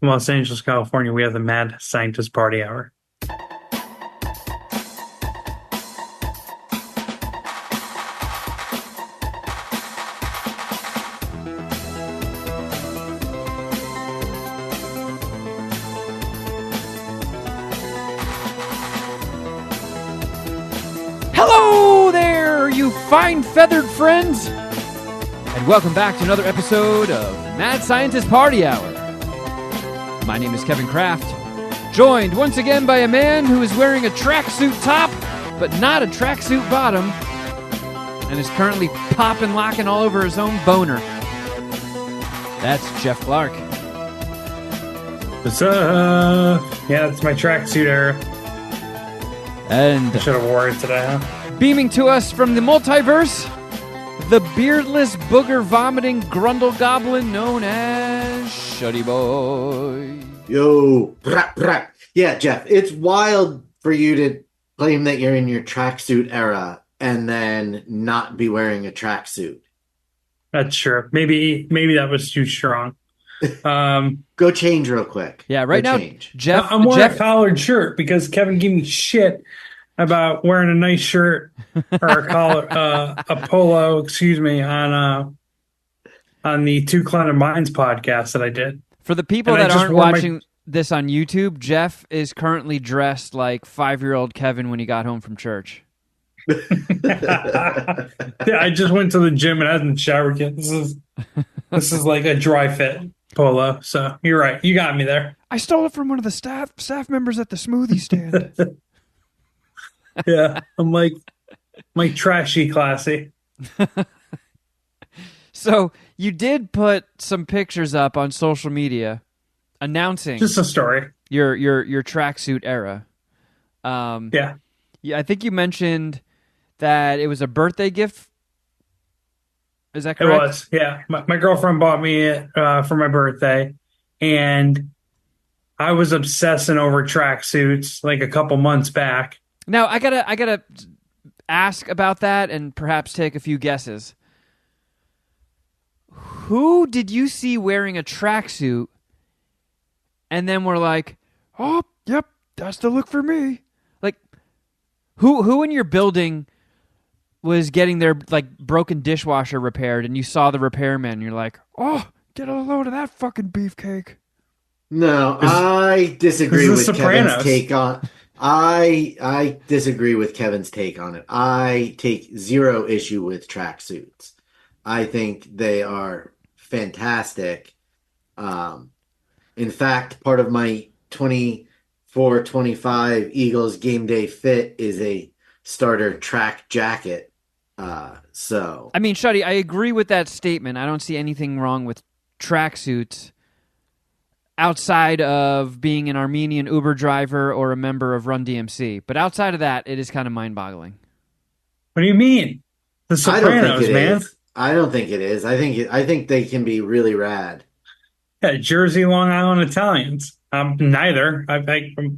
Los Angeles, California, we have the Mad Scientist Party Hour. Hello there, you fine feathered friends, and welcome back to another episode of Mad Scientist Party Hour. My name is Kevin Kraft, joined once again by a man who is wearing a tracksuit top, but not a tracksuit bottom, and is currently popping, locking all over his own boner. That's Geoff Clark. What's up? Yeah, it's my tracksuit era. And I should have worn it today, huh? beaming to us from the multiverse, the beardless, booger-vomiting grundle goblin known as Shuddy Boy. Yo, brap, brap. Yeah, Geoff, it's wild for you to claim that you're in your tracksuit era and then not be wearing a tracksuit. That's true. Maybe that was too strong. Go change real quick. Yeah, right Go now, change. Geoff. I'm wearing a collared shirt because Kevin gave me shit about wearing a nice shirt or a collar, a polo, on the Two Clouded Minds podcast that I did. For the people And I that just aren't wore my- watching this on YouTube, Geoff is currently dressed like 5-year-old Kevin when he got home from church. Yeah, I just went to the gym and I haven't showered yet. This is like a dry fit polo. So you're right. You got me there. I stole it from one of the staff members at the smoothie stand. Yeah, I'm like trashy classy. So you did put some pictures up on social media announcing Just a story. your tracksuit era. Yeah. Yeah, I think you mentioned that it was a birthday gift. Is that It correct? was, yeah. My girlfriend bought me it for my birthday, and I was obsessing over tracksuits like a couple months back. Now I gotta ask about that and perhaps take a few guesses. Who did you see wearing a tracksuit, and then we're like, "Oh, yep, that's the look for me." Like, who in your building was getting their like broken dishwasher repaired, and you saw the repairman, and you're like, "Oh, get a load of that fucking beefcake." No, I disagree this is with The Kevin's Sopranos. take on. I disagree with Kevin's take on it. I take zero issue with tracksuits. I think they are fantastic. In fact, part of my 24-25 Eagles game day fit is a starter track jacket. So I mean, Shuddy, I agree with that statement. I don't see anything wrong with tracksuits outside of being an Armenian Uber driver or a member of Run DMC. But outside of that, it is kind of mind-boggling. What do you mean? The I don't think Sopranos, it man. is. I don't think it is. I think they can be really rad. Yeah, Jersey, Long Island Italians. I'm neither. I'm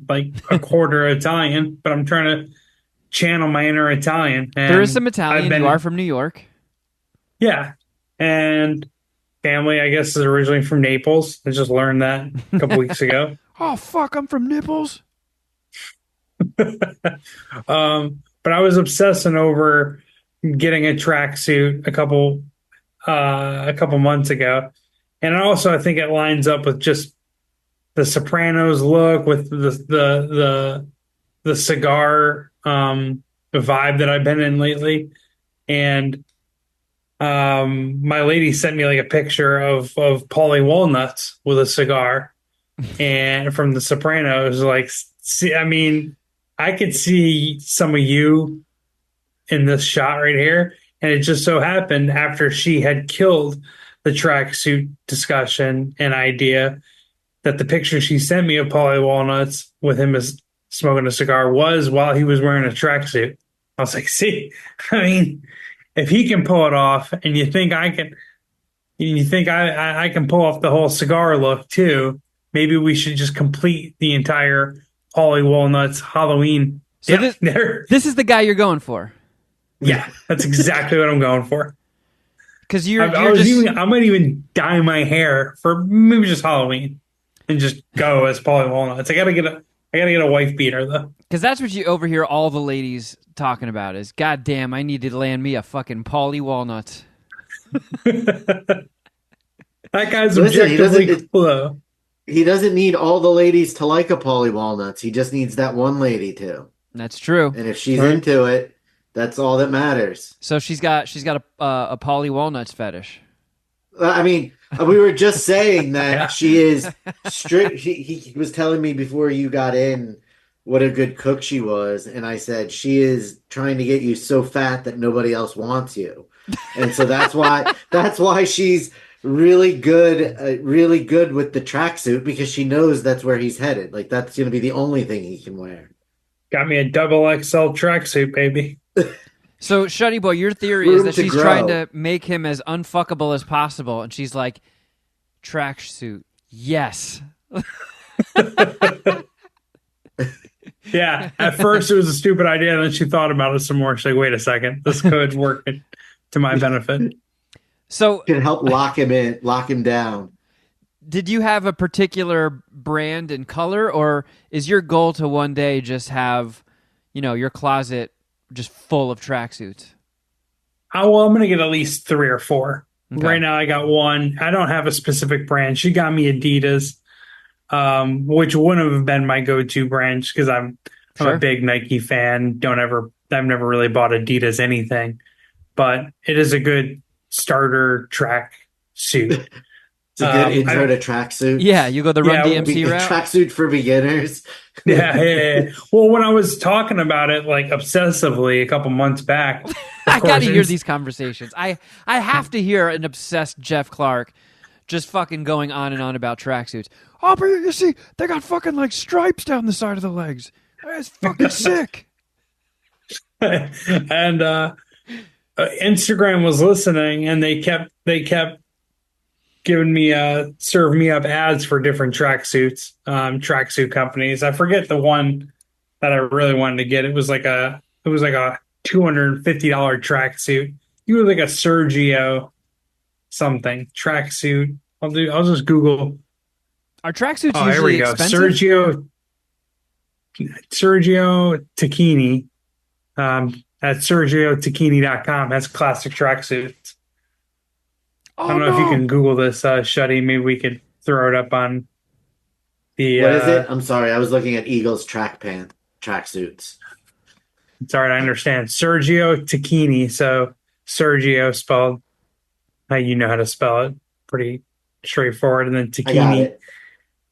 like a quarter Italian, but I'm trying to channel my inner Italian. And There is some Italian. I've been- You are from New York. Yeah, and family, I guess, is originally from Naples. I just learned that a couple weeks ago. Oh, fuck, I'm from Nipples. But I was obsessing over getting a tracksuit a couple months ago, and also I think it lines up with just the Sopranos look with the cigar vibe that I've been in lately, and my lady sent me like a picture of Paulie Walnuts with a cigar, and from the Sopranos. Like, see, I mean, I could see some of you in this shot right here, and it just so happened after she had killed the tracksuit discussion and idea that the picture she sent me of Paulie Walnuts with him as smoking a cigar was while he was wearing a tracksuit. I was like, see, I mean, if he can pull it off, and you think I can pull off the whole cigar look too, maybe we should just complete the entire Paulie Walnuts Halloween. So this is the guy you're going for. Yeah, that's exactly what I'm going for. Because I might even dye my hair for maybe just Halloween. and just go as Polly Walnuts. I gotta get a wife beater though. Because that's what you overhear all the ladies talking about is, God damn, I need to land me a fucking Polly Walnut. That guy's Listen, objectively cool though. he doesn't need all the ladies to like a Polly Walnuts. He just needs that one lady to. That's true. And if she's Right. into it, that's all that matters. So she's got a Polly Walnuts fetish. I mean, we were just saying that Yeah. she is strict. He was telling me before you got in what a good cook she was, and I said she is trying to get you so fat that nobody else wants you, and so that's why she's really good with the tracksuit because she knows that's where he's headed. Like that's going to be the only thing he can wear. Got me a double XL tracksuit, baby. So, Shuddy Boy, your theory is Room that to she's grow. trying to make him as unfuckable as possible, and she's like, tracksuit, yes. Yeah. At first it was a stupid idea, and then she thought about it some more. She's like, wait a second, this could work to my benefit. So, Can help lock him down. did you have a particular brand and color, or is your goal to one day just have, your closet just full of tracksuits? Oh, well, I'm gonna get at least 3 or 4. Okay. Right now I got one. I don't have a specific brand. She got me Adidas, which wouldn't have been my go-to brand because I'm Sure. a big Nike fan. I've never really bought Adidas anything, but it is a good starter track suit. It's a good intro to tracksuits. Yeah, you go the Run Yeah, DMC route. Tracksuit for beginners. Yeah. Well, when I was talking about it like obsessively a couple months back, I of got to course, hear these conversations. I have to hear an obsessed Geoff Clark just fucking going on and on about tracksuits. Oh, but you see, they got fucking like stripes down the side of the legs. It's fucking sick. and Instagram was listening, and they kept giving me serve me up ads for different tracksuit companies. I forget the one that I really wanted to get. It was like a $250 tracksuit. It was like a Sergio something tracksuit. I'll just Google. Are tracksuits Oh, here usually we go. expensive? Sergio Tacchini. At SergioTacchini.com has classic tracksuits. Oh, I don't know if you can Google this, Shuddy. Maybe we could throw it up on the. What is it? I'm sorry, I was looking at Eagles tracksuits. It's all right, I understand. Sergio Tacchini. So Sergio spelled how you know how to spell it. Pretty straightforward. And then I got Tacchini. it.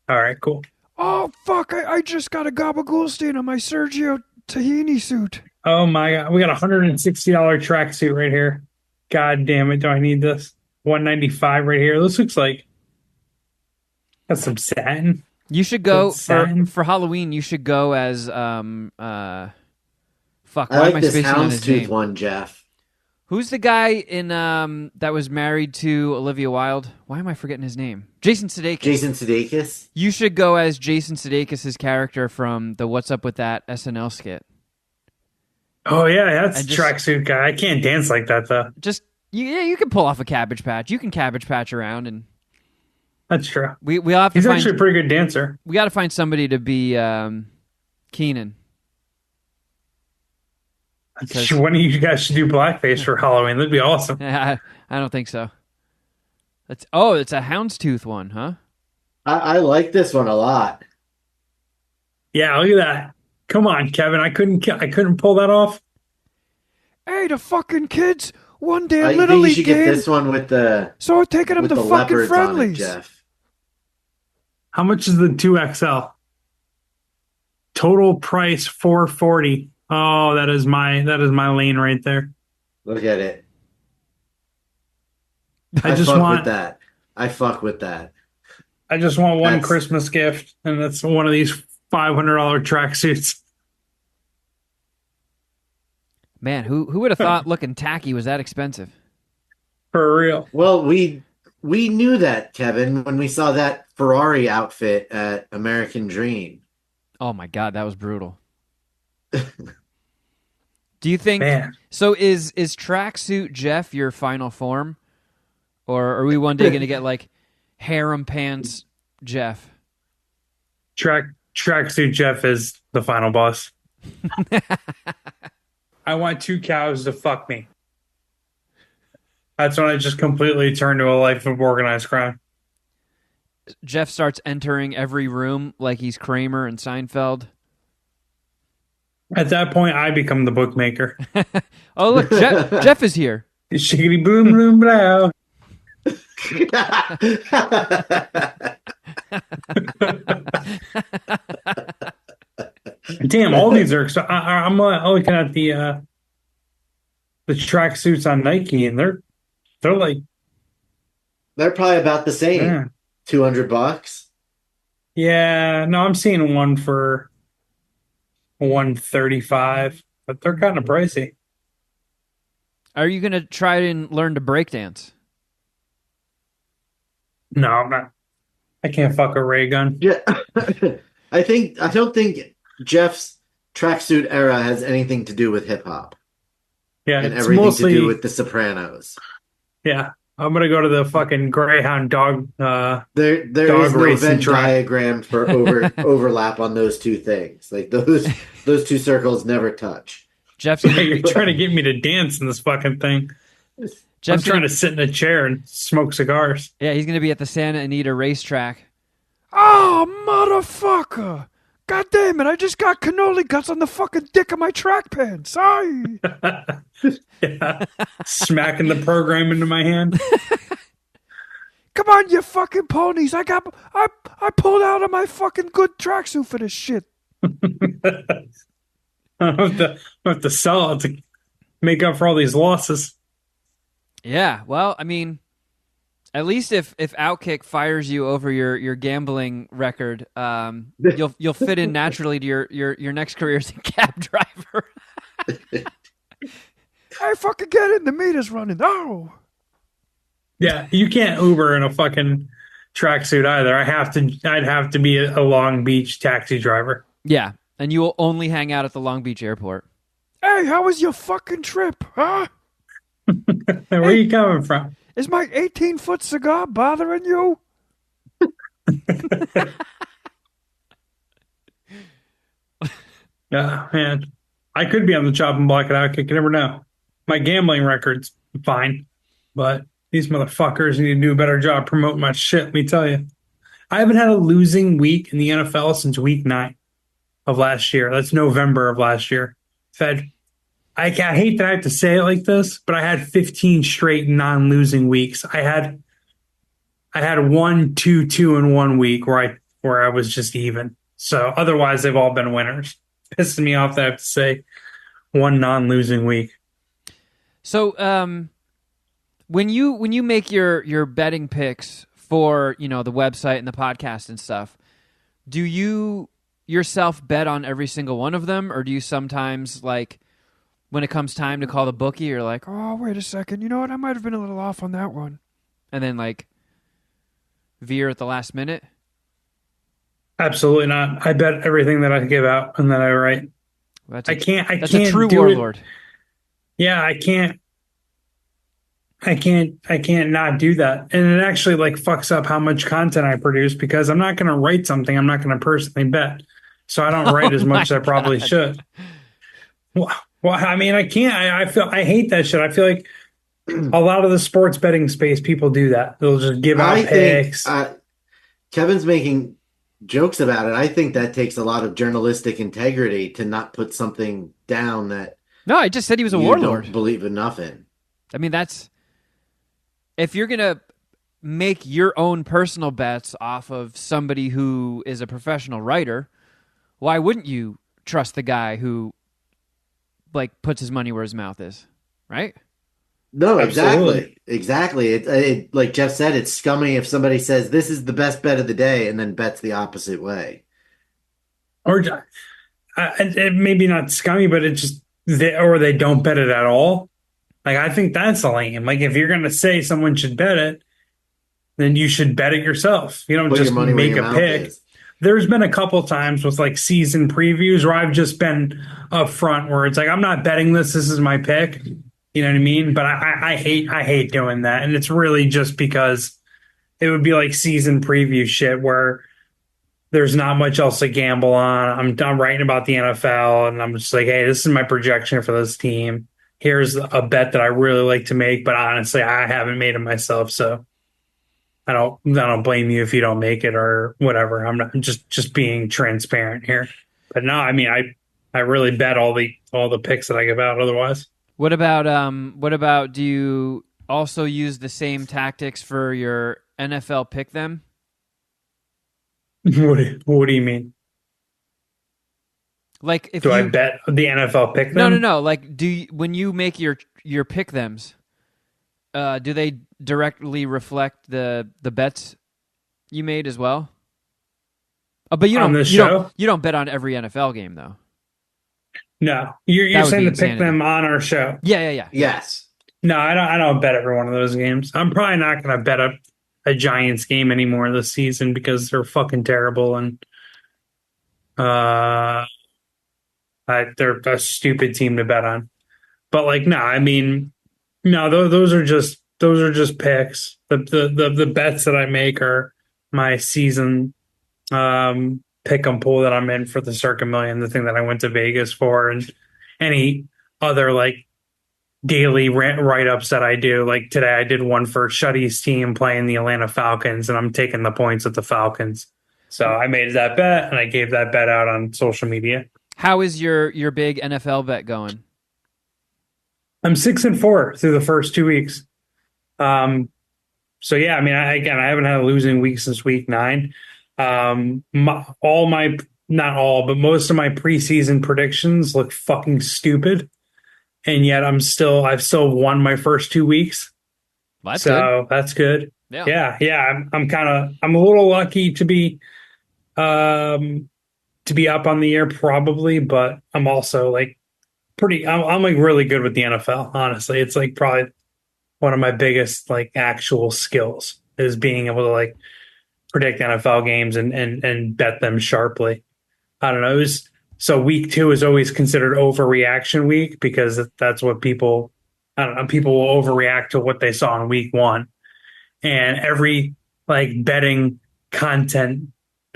All right, cool. Oh, fuck. I just got a Gabagoolstein on my Sergio Tahini suit. Oh my God. We got a $160 tracksuit right here. God damn it. Do I need this? $195 right here. This looks like that's some satin. You should go Good satin. for Halloween. You should go as fuck. I Why like am I this spacing on his houndstooth name? one, Geoff. Who's the guy in that was married to Olivia Wilde? Why am I forgetting his name? Jason Sudeikis. Jason Sudeikis. You should go as Jason Sudeikis' character from the What's Up with That SNL skit. Oh yeah, that's And just- tracksuit guy. I can't dance like that though. Just you can pull off a Cabbage Patch. You can Cabbage Patch around, and That's true. we'll have to He's find. actually a pretty good dancer. We got to find somebody to be Keenan. Because- One of you guys should do blackface for Halloween. That'd be awesome. I don't think so. It's a houndstooth one, huh? I like this one a lot. Yeah, look at that. Come on, Kevin. I couldn't pull that off. Hey, the fucking kids one day I think you should get this one with the so we're taking leopards on it, Geoff. How much is the 2XL? Total price $440. Oh, that is my lane right there. Look at it. I just fuck want with that. I fuck with that. I just want one That's- Christmas gift, and that's one of these $500 tracksuits. Man, who would have thought looking tacky was that expensive? For real. Well, we knew that, Kevin, when we saw that Ferrari outfit at American Dream. Oh my god, that was brutal. Do you think Man. so? Is tracksuit Geoff your final form, or are we one day going to get like harem pants Geoff? Tracksuit Jeff is the final boss. I want two cows to fuck me. That's when I just completely turn to a life of organized crime. Jeff starts entering every room like he's Kramer and Seinfeld. At that point, I become the bookmaker. Oh, look, Jeff is here. Shiggity boom boom blow. Damn, all these are. I'm looking at the tracksuits on Nike, and they're like They're probably about the same. yeah. $200. Yeah, no, I'm seeing one for 135, but they're kind of pricey. Are you going to try and learn to breakdance? No, I'm not. I can't fuck a ray gun. Yeah. I don't think Jeff's tracksuit era has anything to do with hip hop Yeah, and it's everything mostly to do with The Sopranos. yeah. I'm gonna go to the fucking Greyhound dog. There Dog is no racing Venn track. diagram for overlap on those two things. Like those two circles never touch. Jeff's You're trying to get me to dance in this fucking thing. I'm trying to sit in a chair and smoke cigars. Yeah, he's going to be at the Santa Anita racetrack. Oh, motherfucker! God damn it, I just got cannoli guts on the fucking dick of my track pants. Sorry. Yeah. Smacking the program into my hand. Come on, you fucking ponies. I pulled out of my fucking good tracksuit for this shit. I have to sell it to make up for all these losses. Yeah, well, I mean, at least if Outkick fires you over your gambling record, you'll fit in naturally to your next career as a cab driver. I fucking get in, the meter's running. Oh. Yeah, you can't Uber in a fucking tracksuit either. I'd have to be a Long Beach taxi driver. Yeah, and you will only hang out at the Long Beach airport. Hey, how was your fucking trip, huh? Where are you coming from? Is my 18-foot cigar bothering you? Yeah, man. I could be on the chopping block at Outkick. You never know. My gambling record's fine, but these motherfuckers need to do a better job promoting my shit, let me tell you. I haven't had a losing week in the NFL since week 9 of last year. That's November of last year. I hate that I have to say it like this, but I had 15 straight non-losing weeks. I had 1, 2, 2 in 1 week where I was just even. So otherwise, they've all been winners. Pissing me off that I have to say one non-losing week. So, when you make your betting picks for the website and the podcast and stuff, do you yourself bet on every single one of them, or do you sometimes when it comes time to call the bookie, you're like, oh, wait a second, you know what? I might have been a little off on that one. And then, veer at the last minute? Absolutely not. I bet everything that I give out and that I write. That's I can't a true do warlord. Yeah, I can't not do that. And it actually fucks up how much content I produce because I'm not going to write something I'm not going to personally bet. So I don't write as much as I probably should. Well, I mean, I can't. I hate that shit. I feel like a lot of the sports betting space, people do that. They'll just give out picks. Kevin's making jokes about it. I think that takes a lot of journalistic integrity to not put something down that No, I just said he was a you warlord. don't believe enough in. I mean, if you're going to make your own personal bets off of somebody who is a professional writer, why wouldn't you trust the guy who puts his money where his mouth is, right? No, Absolutely. exactly. It like Jeff said, it's scummy if somebody says this is the best bet of the day and then bets the opposite way. Or maybe not scummy, but it just they don't bet it at all. I think that's lame. If you're going to say someone should bet it, then you should bet it yourself. You don't Put just your money where make your a mouth pick. is. There's been a couple times with season previews where I've just been up front where it's I'm not betting this. This is my pick. You know what I mean? But I hate doing that. And it's really just because it would be season preview shit where there's not much else to gamble on. I'm writing about the NFL, and I'm just like, hey, this is my projection for this team. Here's a bet that I really like to make, but honestly, I haven't made it myself, so I don't blame you if you don't make it or whatever. I'm not just being transparent here. But no, I mean, I really bet all the picks that I give out otherwise. What about do you also use the same tactics for your NFL pick them? What do you mean? Like if Do I you bet the NFL pick No, no, them? no, like when you make your pick thems, do they directly reflect the bets you made as well? But you On don't this you don't show? you don't bet on every NFL game though. No, you're That would be saying to pick insanity. them on our show. Yeah, yeah, yeah, yeah. Yes. No, I don't bet every one of those games. I'm probably not going to bet a Giants game anymore this season because they're fucking terrible and uh, they're a stupid team to bet on. But like, no, I mean, no, those are just picks. The bets that I make are my season pick 'em pool that I'm in for the Circa Million, the thing that I went to Vegas for, and any other like daily write ups that I do. Like today, I did one for Shuddy's team playing the Atlanta Falcons, and I'm taking the points with the Falcons. So I made that bet, and I gave that bet out on social media. How is your big NFL bet going? I'm 6-4 through the first 2 weeks. So yeah, I mean, I haven't had a losing week since week 9. All my not all, but most of my preseason predictions look fucking stupid, and yet I've still won my first 2 weeks. Well, that's good. So that's good. Yeah. Yeah. I'm a little lucky to be up on the year probably, but I'm also like I'm like really good with the NFL. Honestly, it's like probably one of my biggest like actual skills is being able to like predict NFL games and bet them sharply. I don't know. So week 2 is always considered overreaction week because that's what people, I don't know, people will overreact to what they saw in week 1. And every like betting content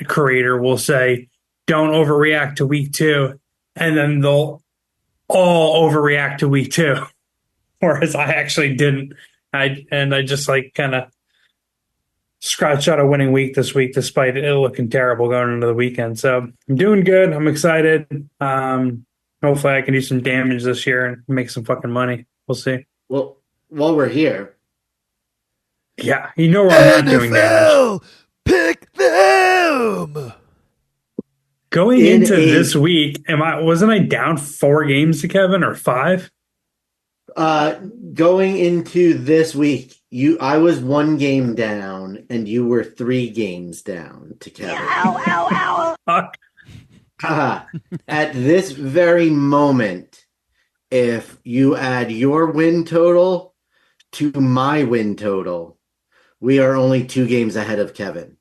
creator will say, don't overreact to week 2. And then they'll all overreact to week 2. Whereas I actually didn't. I just like kind of scratched out a winning week this week, despite it looking terrible going into the weekend. So I'm doing good. I'm excited. Hopefully I can do some damage this year and make some fucking money. We'll see. Well, while we're here, Yeah, you know where I'm not doing damage. Pick them. Going In into a- this week, wasn't I down 4 games to Kevin or 5? going into this week, I was 1 game down, and you were 3 games down to Kevin. Fuck. At this very moment, if you add your win total to my win total, we are only 2 games ahead of Kevin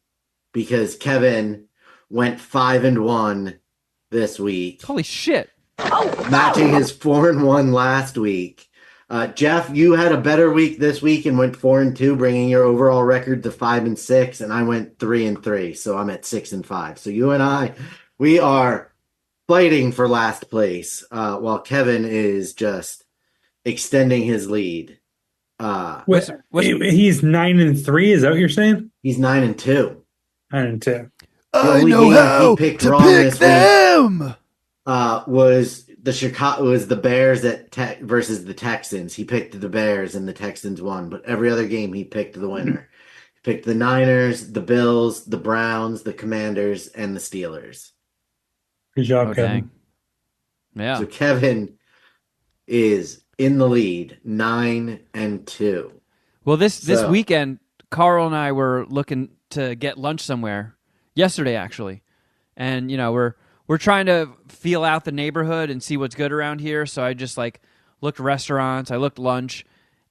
because Kevin went 5-1 this week, Holy shit. matching his 4-1 last week. Geoff, you had a better week this week and went 4-2, bringing your overall record to 5-6, and I went 3-3, so I'm at 6-5. So you and I, we are fighting for last place, while Kevin is just extending his lead. What's- He's 9-3. Is that what you're saying? He's 9-2. 9-2. I know how to pick them. Was the Bears versus the Texans. He picked the Bears and the Texans won, but every other game he picked the winner. He picked the Niners, the Bills, the Browns, the Commanders, and the Steelers. Good job, Oh, Kevin. dang. Yeah. So Kevin is in the lead, 9-2. Well, this So- weekend, Carl and I were looking to get lunch somewhere yesterday, actually, and we're trying to feel out the neighborhood and see what's good around here. So I just like looked restaurants, I looked lunch,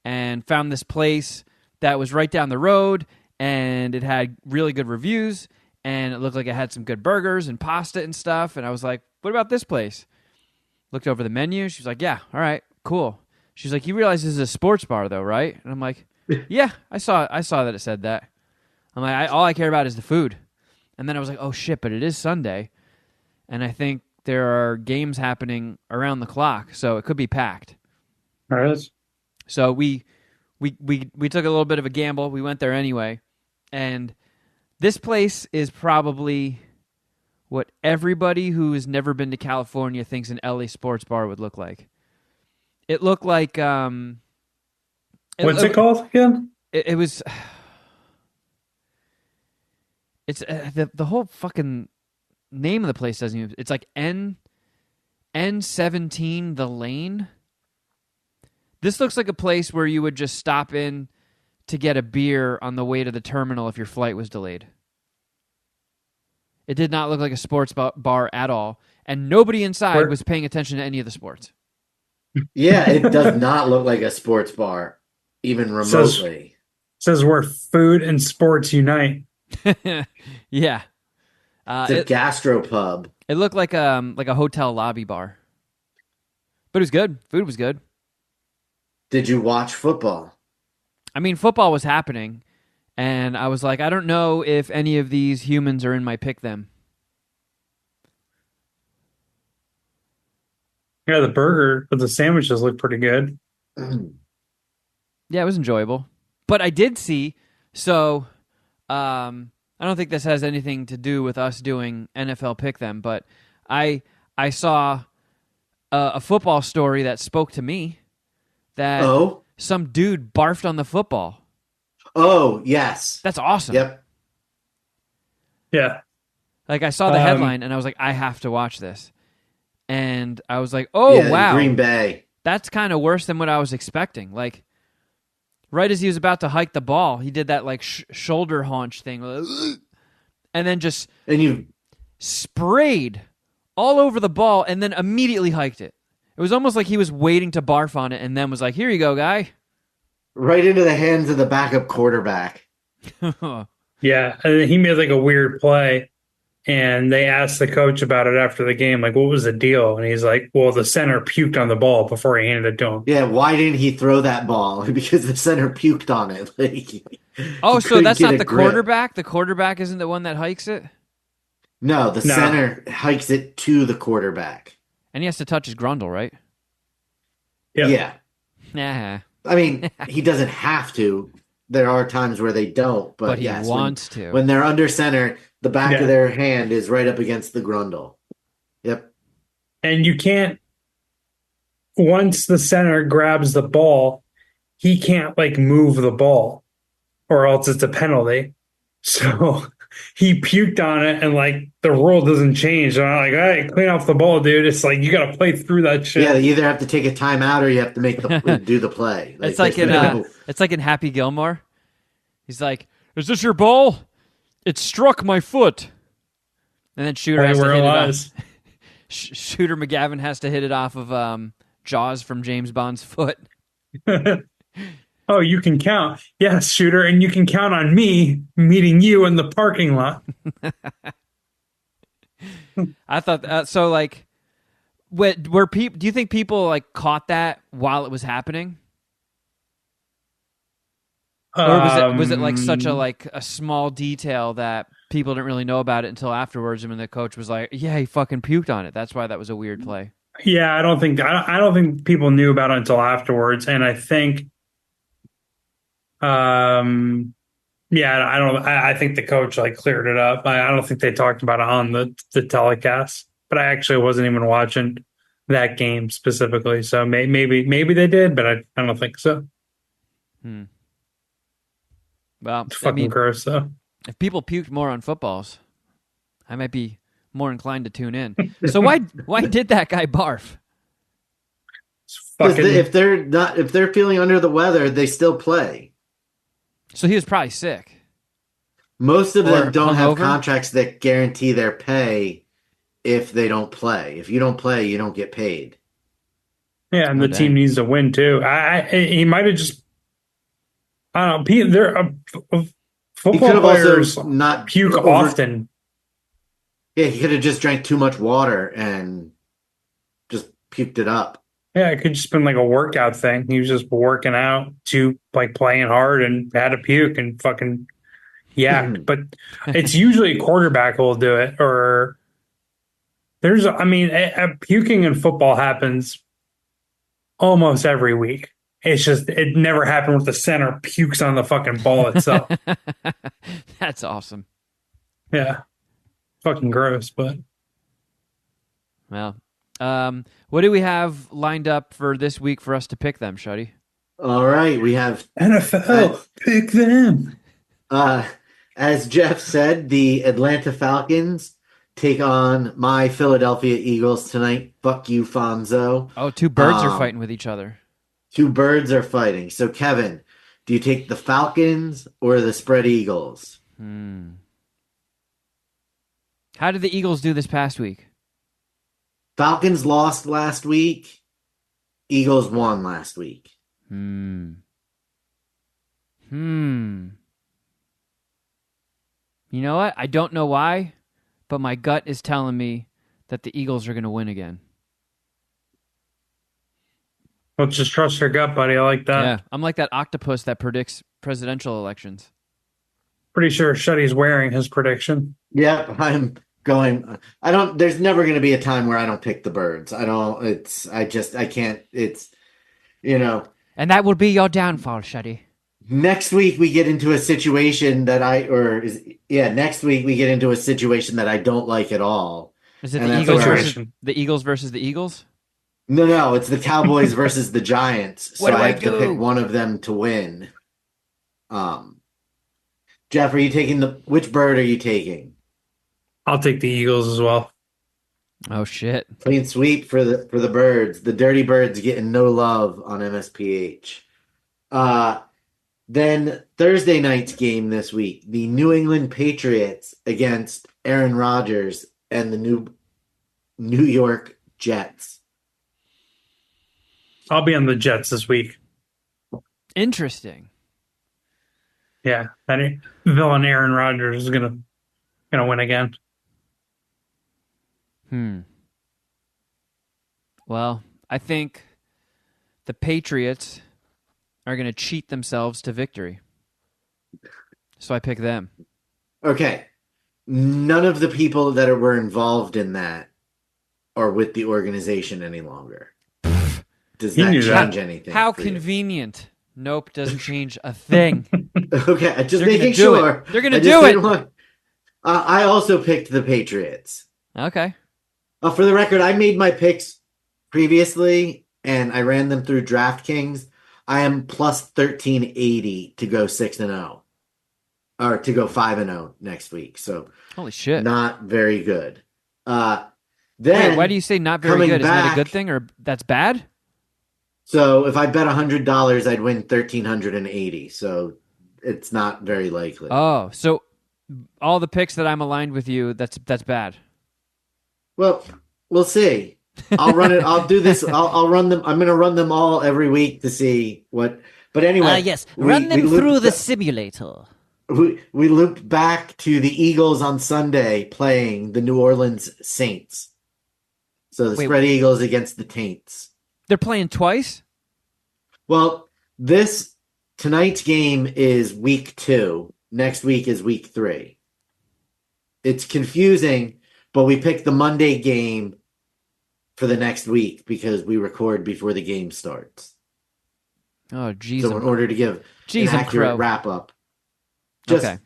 and found this place that was right down the road, and it had really good reviews, and it looked like it had some good burgers and pasta and stuff. And I was like, "What about this place?" Looked over the menu. She was like, "Yeah, all right, cool." She's like, "You realize this is a sports bar, though, right?" And I'm like, "Yeah, I saw that it said that." I'm like, all I care about is the food. And then I was like, oh shit, but it is Sunday. And I think there are games happening around the clock, so it could be packed. There it is. So we took a little bit of a gamble. We went there anyway. And this place is probably what everybody who has never been to California thinks an LA sports bar would look like. It looked like What's it called again? it was it's the whole fucking name of the place doesn't even, it's like N17 The Lane. This looks like a place where you would just stop in to get a beer on the way to the terminal if your flight was delayed. It did not look like a sports bar at all, and nobody inside was paying attention to any of the sports. Yeah, it does not look like a sports bar, even remotely. Says where food and sports unite. Yeah. It's a gastropub. It looked like a hotel lobby bar. But it was good. Food was good. Did you watch football? I mean, football was happening, and I was like, I don't know if any of these humans are in my pick them. Yeah, the burger with the sandwiches look pretty good. Yeah, it was enjoyable. But I did see, so I don't think this has anything to do with us doing NFL pick them, but I saw a football story that spoke to me that some dude barfed on the football. Oh, yes. That's awesome. Yep. Yeah. Like, I saw the headline, and I was like, I have to watch this. And I was like, oh, yeah, wow. Green Bay. That's kind of worse than what I was expecting. Like, right as he was about to hike the ball, he did that, like, shoulder haunch thing. And then just sprayed all over the ball and then immediately hiked it. It was almost like he was waiting to barf on it and then was like, here you go, guy. Right into the hands of the backup quarterback. Yeah, and he made like a weird play, and they asked the coach about it after the game, like, what was the deal? And he's like, well, the center puked on the ball before he handed it to him. Yeah, why didn't he throw that ball? Because the center puked on it. Oh, so that's not the quarterback? The quarterback isn't the one that hikes it? No, the center hikes it to the quarterback. And he has to touch his grundle, right? Yep. Yeah. I mean, he doesn't have to. There are times where they don't, but he yes, wants to. When they're under center, the back of their hand is right up against the grundle. Yep. And you can't, once the center grabs the ball, he can't like move the ball or else it's a penalty. So he puked on it and like the rule doesn't change. And I'm like, all right, clean off the ball, dude. It's like you got to play through that shit. Yeah, you either have to take a timeout or you have to do the play. It's like in Happy Gilmore. He's like, "Is this your ball? It struck my foot." And then Shooter has to hit it off. Shooter McGavin has to hit it off of Jaws from James Bond's foot. Oh, you can count. Yes, Shooter, and you can count on me meeting you in the parking lot. I thought so. Like, were people? Do you think people like caught that while it was happening, or was it like such a small detail that people didn't really know about it until afterwards? And when the coach was like, "Yeah, he fucking puked on it." That's why that was a weird play. Yeah, I don't think people knew about it until afterwards, and I think. I think the coach like cleared it up. I don't think they talked about it on the telecast, but I actually wasn't even watching that game specifically. So maybe they did, but I don't think so. Well, it's fucking gross though. If people puked more on footballs, I might be more inclined to tune in. So why did that guy barf? If they're feeling under the weather, they still play. So he was probably sick. Most of them don't have contracts that guarantee their pay if they don't play. If you don't play, you don't get paid. Yeah, and the team needs to win too. He might have just. I don't know. Football players not puke often. Yeah, he could have just drank too much water and just puked it up. Yeah, it could just been like a workout thing. He was just working out to like playing hard and had a puke and fucking yak, but it's usually a quarterback who will do it. Or I mean, puking in football happens almost every week. It's just it never happened with the center pukes on the fucking ball itself. That's awesome. Yeah, fucking gross. But Well, what do we have lined up for this week for us to pick them, Shuddy? All right, we have NFL, pick them. uh, as Geoff said, the Atlanta Falcons take on my Philadelphia Eagles tonight. Fuck you, Fonzo. Oh, two birds are fighting with each other. Two birds are fighting. So, Kevin, do you take the Falcons or the spread Eagles? How did the Eagles do this past week? Falcons lost last week. Eagles won last week. You know what? I don't know why, but my gut is telling me that the Eagles are going to win again. Let's just trust your gut, buddy. I like that. Yeah, I'm like that octopus that predicts presidential elections. Pretty sure Shuddy's wearing his prediction. Yep, I'm going. I don't. There's never going to be a time where I don't pick the birds. I don't. It's. I can't. It's. And that will be your downfall, Shuddy. Next week we get into a situation that next week we get into a situation that I don't like at all. Is it And the that's Eagles where- versus the Eagles versus the Eagles? No, it's the Cowboys versus the Giants. So What do I I have to do? pick one of them to win. Geoff, are you taking which bird are you taking? I'll take the Eagles as well. Oh shit. Clean sweep for the birds. The dirty birds getting no love on MSPH. Then Thursday night's game this week, the New England Patriots against Aaron Rodgers and the New York Jets. I'll be on the Jets this week. Interesting. Yeah, that villain Aaron Rodgers is gonna win again. Well, I think the Patriots are going to cheat themselves to victory. So I pick them. Okay. None of the people that were involved in that are with the organization any longer. Does You that knew change that. anything? How for you? convenient. Nope, doesn't change a thing. Okay, just They're gonna making do sure. it. They're gonna I just do it. didn't want- I also picked the Patriots. Okay. For the record, I made my picks previously, and I ran them through DraftKings. I am plus 1380 to go 6-0, or to go 5-0 next week. So Holy shit. not very good. Then Wait, why do you say not very coming good? Is that a good back- thing or that's bad? So if I bet $100, I'd win 1,380. So it's not very likely. Oh, so all the picks that I'm aligned with you, that's bad. Well, we'll see. I'll run it. I'll do this. I'll run them. I'm going to run them all every week to see what. But anyway, Yes, we- run them we looped through the ba- simulator. We looped back to the Eagles on Sunday playing the New Orleans Saints. So the Wait. spread Eagles against the Taints. They're playing twice? Well, tonight's game is week 2. Next week is week 3. It's confusing, but we picked the Monday game for the next week because we record before the game starts. Oh, jeez. So in order to give Jeez, an I'm accurate crow. wrap up. Just Okay.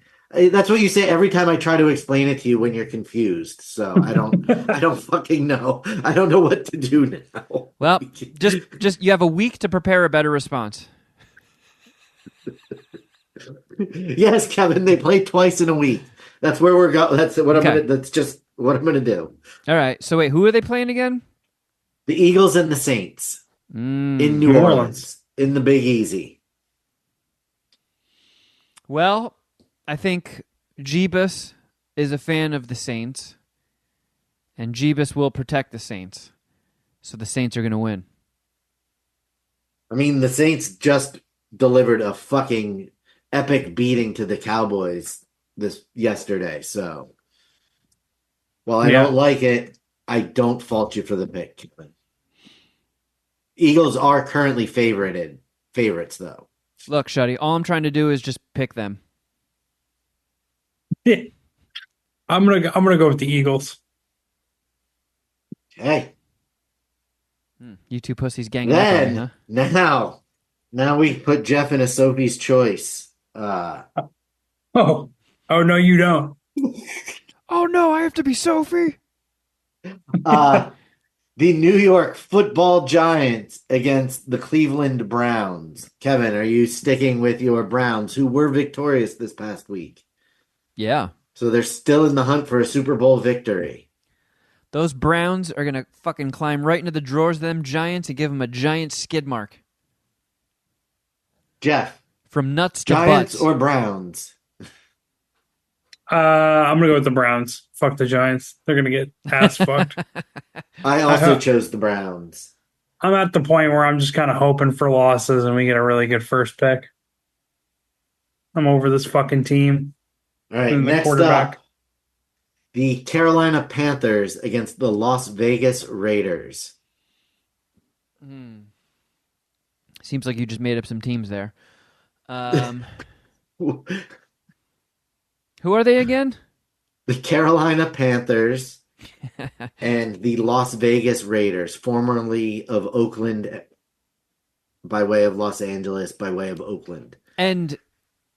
That's what you say every time I try to explain it to you when you're confused. So I don't fucking know. I don't know what to do now. Well, just you have a week to prepare a better response. Yes, Kevin, they play twice in a week. That's where we're going. Okay. That's just what I'm gonna do. All right. So wait, who are they playing again? The Eagles and the Saints in New New Orleans Orleans. in the Big Easy. Well, I think Jeebus is a fan of the Saints, and Jeebus will protect the Saints. So the Saints are going to win. I mean, the Saints just delivered a fucking epic beating to the Cowboys yesterday. So while I Yeah. don't like it, I don't fault you for the pick, Kevin. Eagles are currently favorites though. Look, Shuddy, all I'm trying to do is just pick them. I'm gonna go with the Eagles. Okay. You two pussies ganging up on me, huh? Now we put Jeff in a Sophie's choice. Oh, oh no, you don't. Oh no, I have to be Sophie. Uh, the New York Football Giants against the Cleveland Browns. Kevin, are you sticking with your Browns, who were victorious this past week? Yeah. So they're still in the hunt for a Super Bowl victory. Those Browns are going to fucking climb right into the drawers of them Giants and give them a giant skid mark. Jeff, From nuts to Giants butts. or Browns? I'm gonna go with the Browns. Fuck the Giants. They're gonna get ass fucked. I I also ho- chose the Browns. I'm at the point where I'm just kind of hoping for losses and we get a really good first pick. I'm over this fucking team All right, and the next up, quarterback. the Carolina Panthers against the Las Vegas Raiders. Seems like you just made up some teams there. Who are they again? The Carolina Panthers and the Las Vegas Raiders, formerly of Oakland by way of Los Angeles, by way of Oakland. And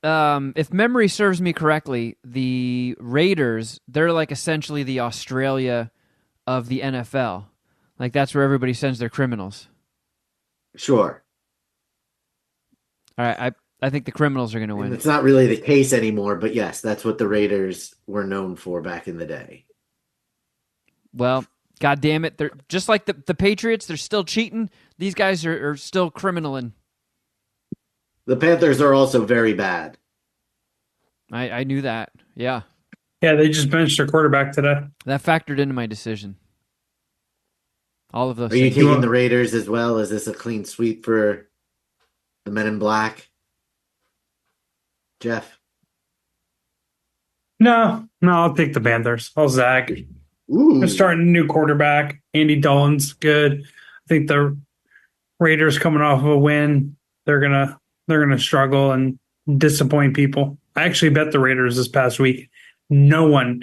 if memory serves me correctly, the Raiders, they're like essentially the Australia of the NFL. Like that's where everybody sends their criminals. Sure. All right, I think the criminals are going to And win. it's not really the case anymore, but yes, that's what the Raiders were known for back in the day. Well, God damn it. They're just like the Patriots, they're still cheating. These guys are still criminaling. The Panthers are also very bad. I knew that. Yeah. Yeah, they just benched their quarterback today. That factored into my decision. All of those Are you things. taking the Raiders as well? Is this a clean sweep for the Men in Black? Jeff? No, I'll take the Panthers. I'll zag. Ooh. They're starting a new quarterback. Andy Dalton's good. I think the Raiders coming off of a win, they're gonna struggle and disappoint people. I actually bet the Raiders this past week. No one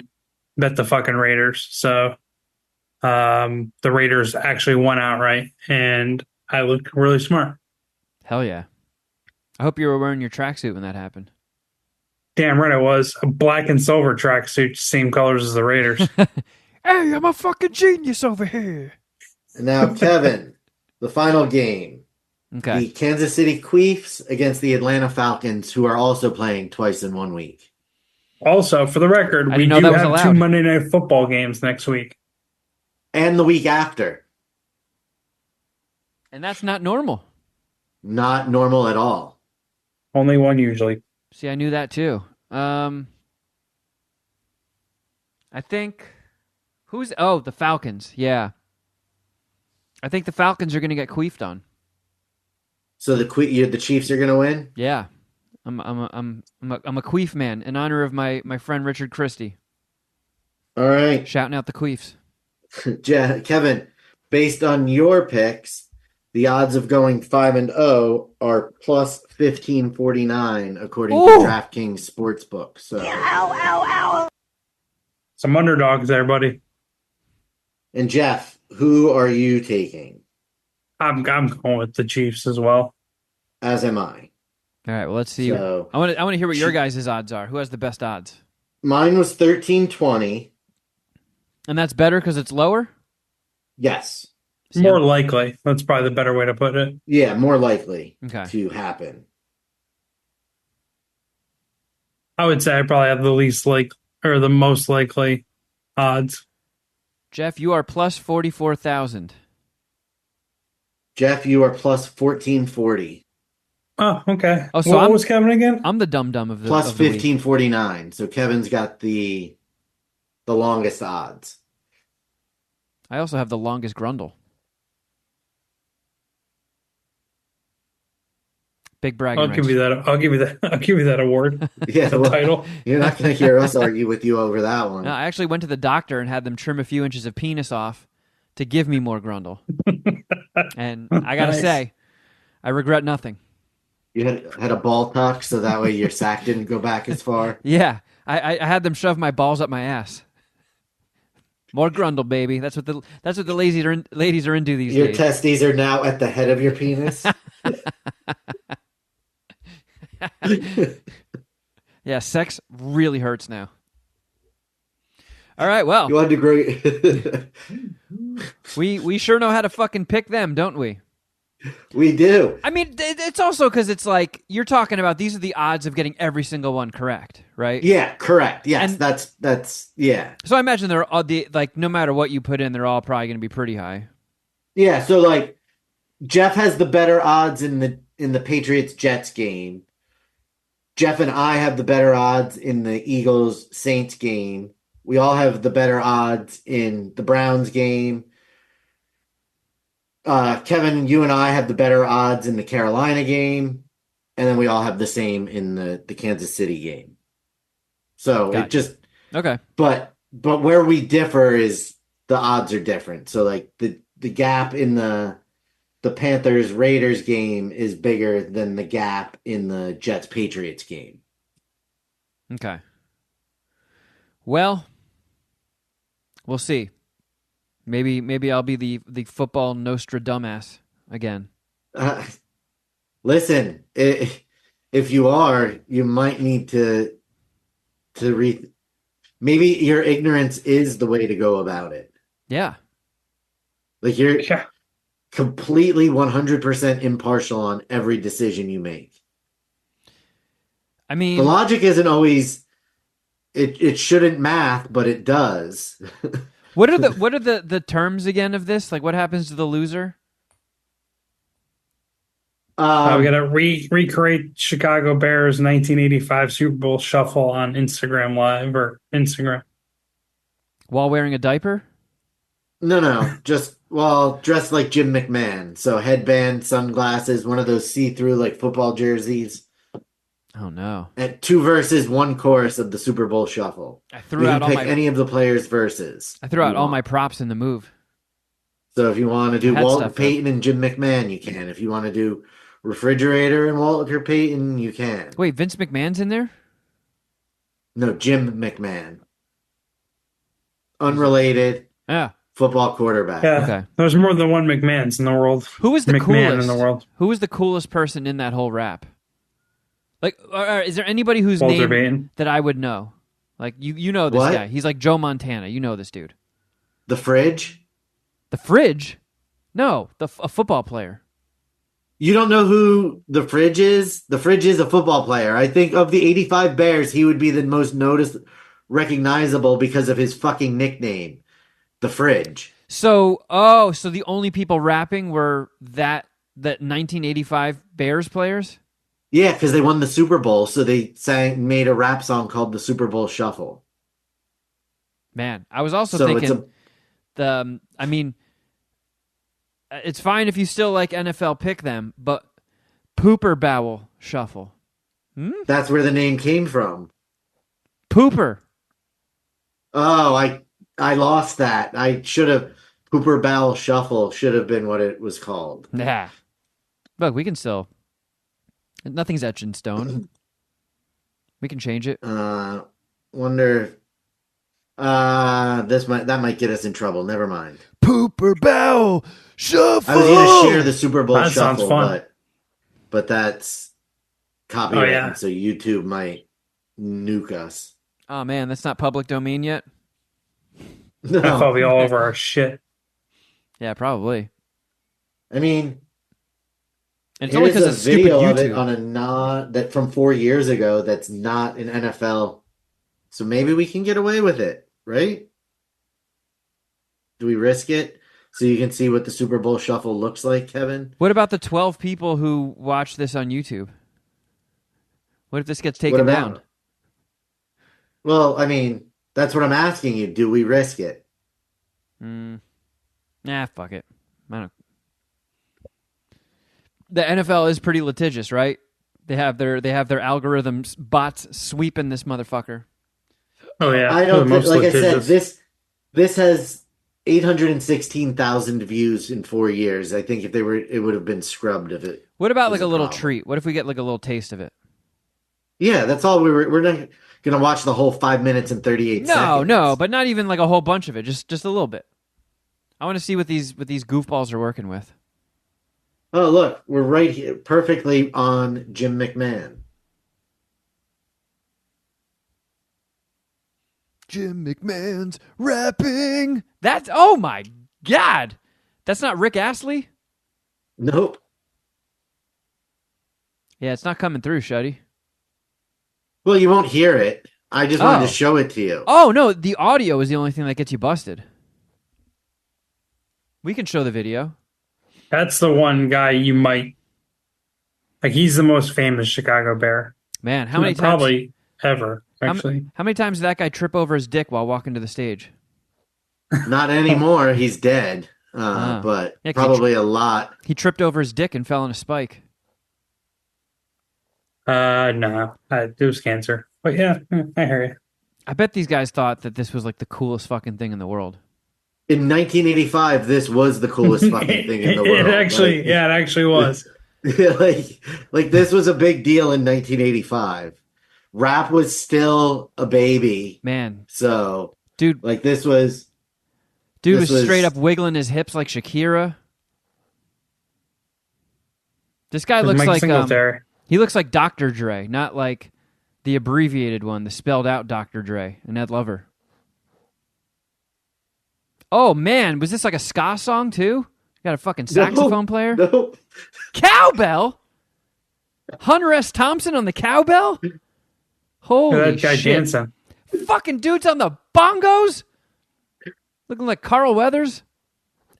bet the fucking Raiders. So the Raiders actually won outright and I looked really smart. Hell yeah. I hope you were wearing your tracksuit when that happened. Damn right I was. A black and silver tracksuit, same colors as the Raiders. Hey, I'm a fucking genius over here. And now, Kevin, the final game. Okay. The Kansas City Chiefs against the Atlanta Falcons, who are also playing twice in 1 week. Also, for the record, I we didn't know do that was have allowed. two Monday Night Football games next week. And the week after. And that's not normal. Not normal at all. Only one usually. See, I knew that too. I think the Falcons. Yeah. I think the Falcons are going to get queefed on. So the Chiefs are going to win? Yeah. I'm a queef man in honor of my friend Richard Christie. All right. Shouting out the queefs. Kevin, based on your picks, the odds of going 5-0 are plus 1549 according to DraftKings Sportsbook. So Some underdogs there, buddy. And Jeff, who are you taking? I'm going with the Chiefs as well. As am I. All right, well, let's see. So, I want to hear what your guys' odds are. Who has the best odds? Mine was 1320. And that's better because it's lower? Yes. See, More likely. That's probably the better way to put it. Yeah, more likely Okay. to happen. I would say I probably have the most likely odds. Jeff, you are plus 44,000. Jeff, you are plus 1440. Oh, okay. Oh, so what was Kevin again? I'm the dum-dum of the Plus of the week. 1549. So Kevin's got the longest odds. I also have the longest grundle. Big bragging I'll give rights. you that. I'll give you that award. Yeah, The well, title. You're not going to hear us argue with you over that one. No, I actually went to the doctor and had them trim a few inches of penis off to give me more grundle. And I got to Nice. say, I regret nothing. You had a ball tuck so that way your sack didn't go back as far. Yeah, I had them shove my balls up my ass. More grundle, baby. That's what the ladies are into these Your days. testes are now at the head of your penis. Yeah, sex really hurts now. All right, well, You wanted to grow. we sure know how to fucking pick them, don't we? We do. I mean, it's also because it's like you're talking about these are the odds of getting every single one correct, right? Yeah, correct. Yes, And- that's yeah. So I imagine they're all like no matter what you put in, they're all probably going to be pretty high. Yeah, so like Geoff has the better odds in the Patriots Jets game. Geoff and I have the better odds in the Eagles Saints game. We all have the better odds in the Browns game. Kevin, you and I have the better odds in the Carolina game, and then we all have the same in the Kansas City game. So Gotcha. it just Okay. but where we differ is the odds are different. So like the gap in the Panthers Raiders game is bigger than the gap in the Jets Patriots game. Okay. Well, we'll see. Maybe I'll be the football Nostradamus again. Listen, if you are, you might need to read. Maybe your ignorance is the way to go about it. Yeah. Like you're Yeah. completely 100% impartial on every decision you make. I mean, The logic isn't always it shouldn't math, but it does. what are the terms again of this? Like, what happens to the loser? We got to recreate Chicago Bears 1985 Super Bowl shuffle on Instagram Live or Instagram. While wearing a diaper? No, just dressed like Jim McMahon. So headband, sunglasses, one of those see-through like football jerseys. Oh no! And 2 verses, 1 chorus of the Super Bowl shuffle. I You threw can out all pick my any of the players' verses. I threw out you all want. my props in the move. So if you want to do I had Walter stuff, though. Payton and Jim McMahon, you can. If you want to do Refrigerator and Walter Payton, you can. Wait, Vince McMahon's in there? No, Jim McMahon. Unrelated Yeah. football quarterback. Yeah, Okay. there's more than one McMahon's in the world. Who is the McMahon coolest in the world? Who is the coolest person in that whole rap? Like, is there anybody whose Walter name Payton. that I would know? Like, you know this What? guy. He's like Joe Montana. You know this dude. The Fridge? The Fridge? No, a football player. You don't know who the Fridge is? The Fridge is a football player. I think of the 85 Bears, he would be the most recognizable because of his fucking nickname, the Fridge. So the only people rapping were that 1985 Bears players? Yeah, because they won the Super Bowl, so they made a rap song called the Super Bowl Shuffle. Man, I was also So thinking I mean, it's fine if you still like NFL pick them, but Pooper Bowel Shuffle. that's where the name came from. Pooper. Oh, I lost that. I should have Pooper Bowel Shuffle should have been what it was called. Nah. Look, we can still. Nothing's etched in stone. We can change it. Wonder that might get us in trouble. Never mind. Pooper Bowel Shuffle. I was gonna share the Super Bowl That sounds Shuffle, fun. but that's copyrighted, Oh, yeah. so YouTube might nuke us. Oh man, that's not public domain yet. No, That'll probably all over our shit. Yeah, probably. I mean, And it's only here's because a of stupid video of it YouTube. on that from 4 years ago. That's not an NFL, so maybe we can get away with it, right? Do we risk it so you can see what the Super Bowl Shuffle looks like, Kevin? What about the 12 people who watch this on YouTube? What if this gets What taken about? down? Well, I mean, that's what I'm asking you. Do we risk it? Nah, fuck it. I don't. The NFL is pretty litigious, right? They have their algorithms bots sweeping this motherfucker. Oh yeah, I don't they're think, like I said, litigious. this has 816,000 views in 4 years. I think if they were, it would have been scrubbed if it. What about was like a little problem. treat? What if we get like a little taste of it? Yeah, that's all we're not. gonna watch the whole 5 minutes and 38 No, seconds. no, but not even like a whole bunch of it. Just a little bit. I want to see what these goofballs are working with. Oh, look, we're right here, perfectly on Jim McMahon. Jim McMahon's rapping. That's oh my god. That's not Rick Astley? Nope. Yeah, it's not coming through, Shuddy. Well, you won't hear it. I just wanted to Oh. show it to you. Oh no, the audio is the only thing that gets you busted. We can show the video. That's the one guy you might like. He's the most famous Chicago Bear. Man, how many times Probably ever, how, actually. how many times did that guy trip over his dick while walking to the stage? Not anymore. He's dead. But Yeah, 'cause probably a lot. He tripped over his dick and fell on a spike. No, it was cancer. But yeah, I hear you. I bet these guys thought that this was like the coolest fucking thing in the world. In 1985, this was the coolest fucking thing in the world. It actually, yeah, it actually was. like this was a big deal in 1985. Rap was still a baby. Man, So, dude, like this was was straight up wiggling his hips like Shakira. This guy looks Mike like Singletary. he looks like Dr. Dre, not like the abbreviated one, the spelled out Dr. Dre and Ed Lover. Oh man, was this like a ska song too? You got a fucking saxophone player? Nope. Cowbell? Hunter S. Thompson on the cowbell? Holy That guy shit. dancing. Fucking dudes on the bongos? Looking like Carl Weathers?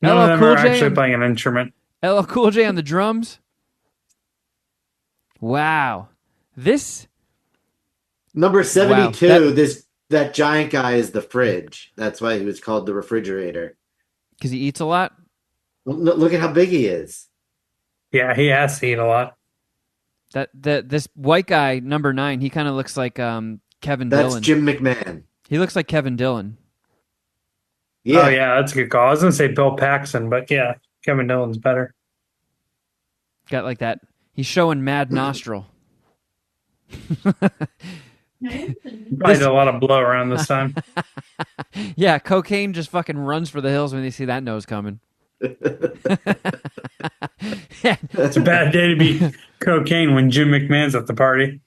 None LL of them Cool are J actually on- playing an instrument. LL Cool J on the drums? Wow. This Number 72, Wow, that giant guy is the fridge. That's why he was called the refrigerator. because he eats a lot? Look at how big he is. Yeah, he has to eat a lot. This white guy, number 9, he kind of looks like Kevin That's Dillon. Jim McMahon. He looks like Kevin Dillon. Yeah. Oh, yeah, that's a good call. I was going to say Bill Paxton, but yeah, Kevin Dillon's better. Got like that. He's showing mad nostril. Probably did a lot of blow around this time. Yeah, cocaine just fucking runs for the hills when they see that nose coming. It's a bad day to be cocaine when Jim McMahon's at the party.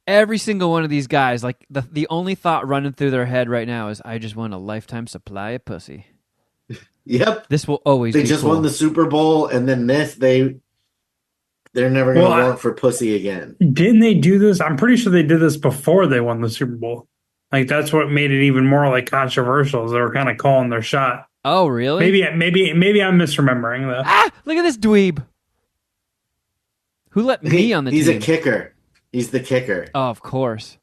Every single one of these guys, like the only thought running through their head right now is, I just want a lifetime supply of pussy. Yep. This will always They be just cool. won the Super Bowl, and then they're never going to Well, want for pussy again. Didn't they do this? I'm pretty sure they did this before they won the Super Bowl. Like that's what made it even more like controversial. Is they were kind of calling their shot. Oh, really? Maybe I'm misremembering though. Ah, look at this dweeb. Who let me on the He's team? a kicker. He's the kicker. Oh, of course.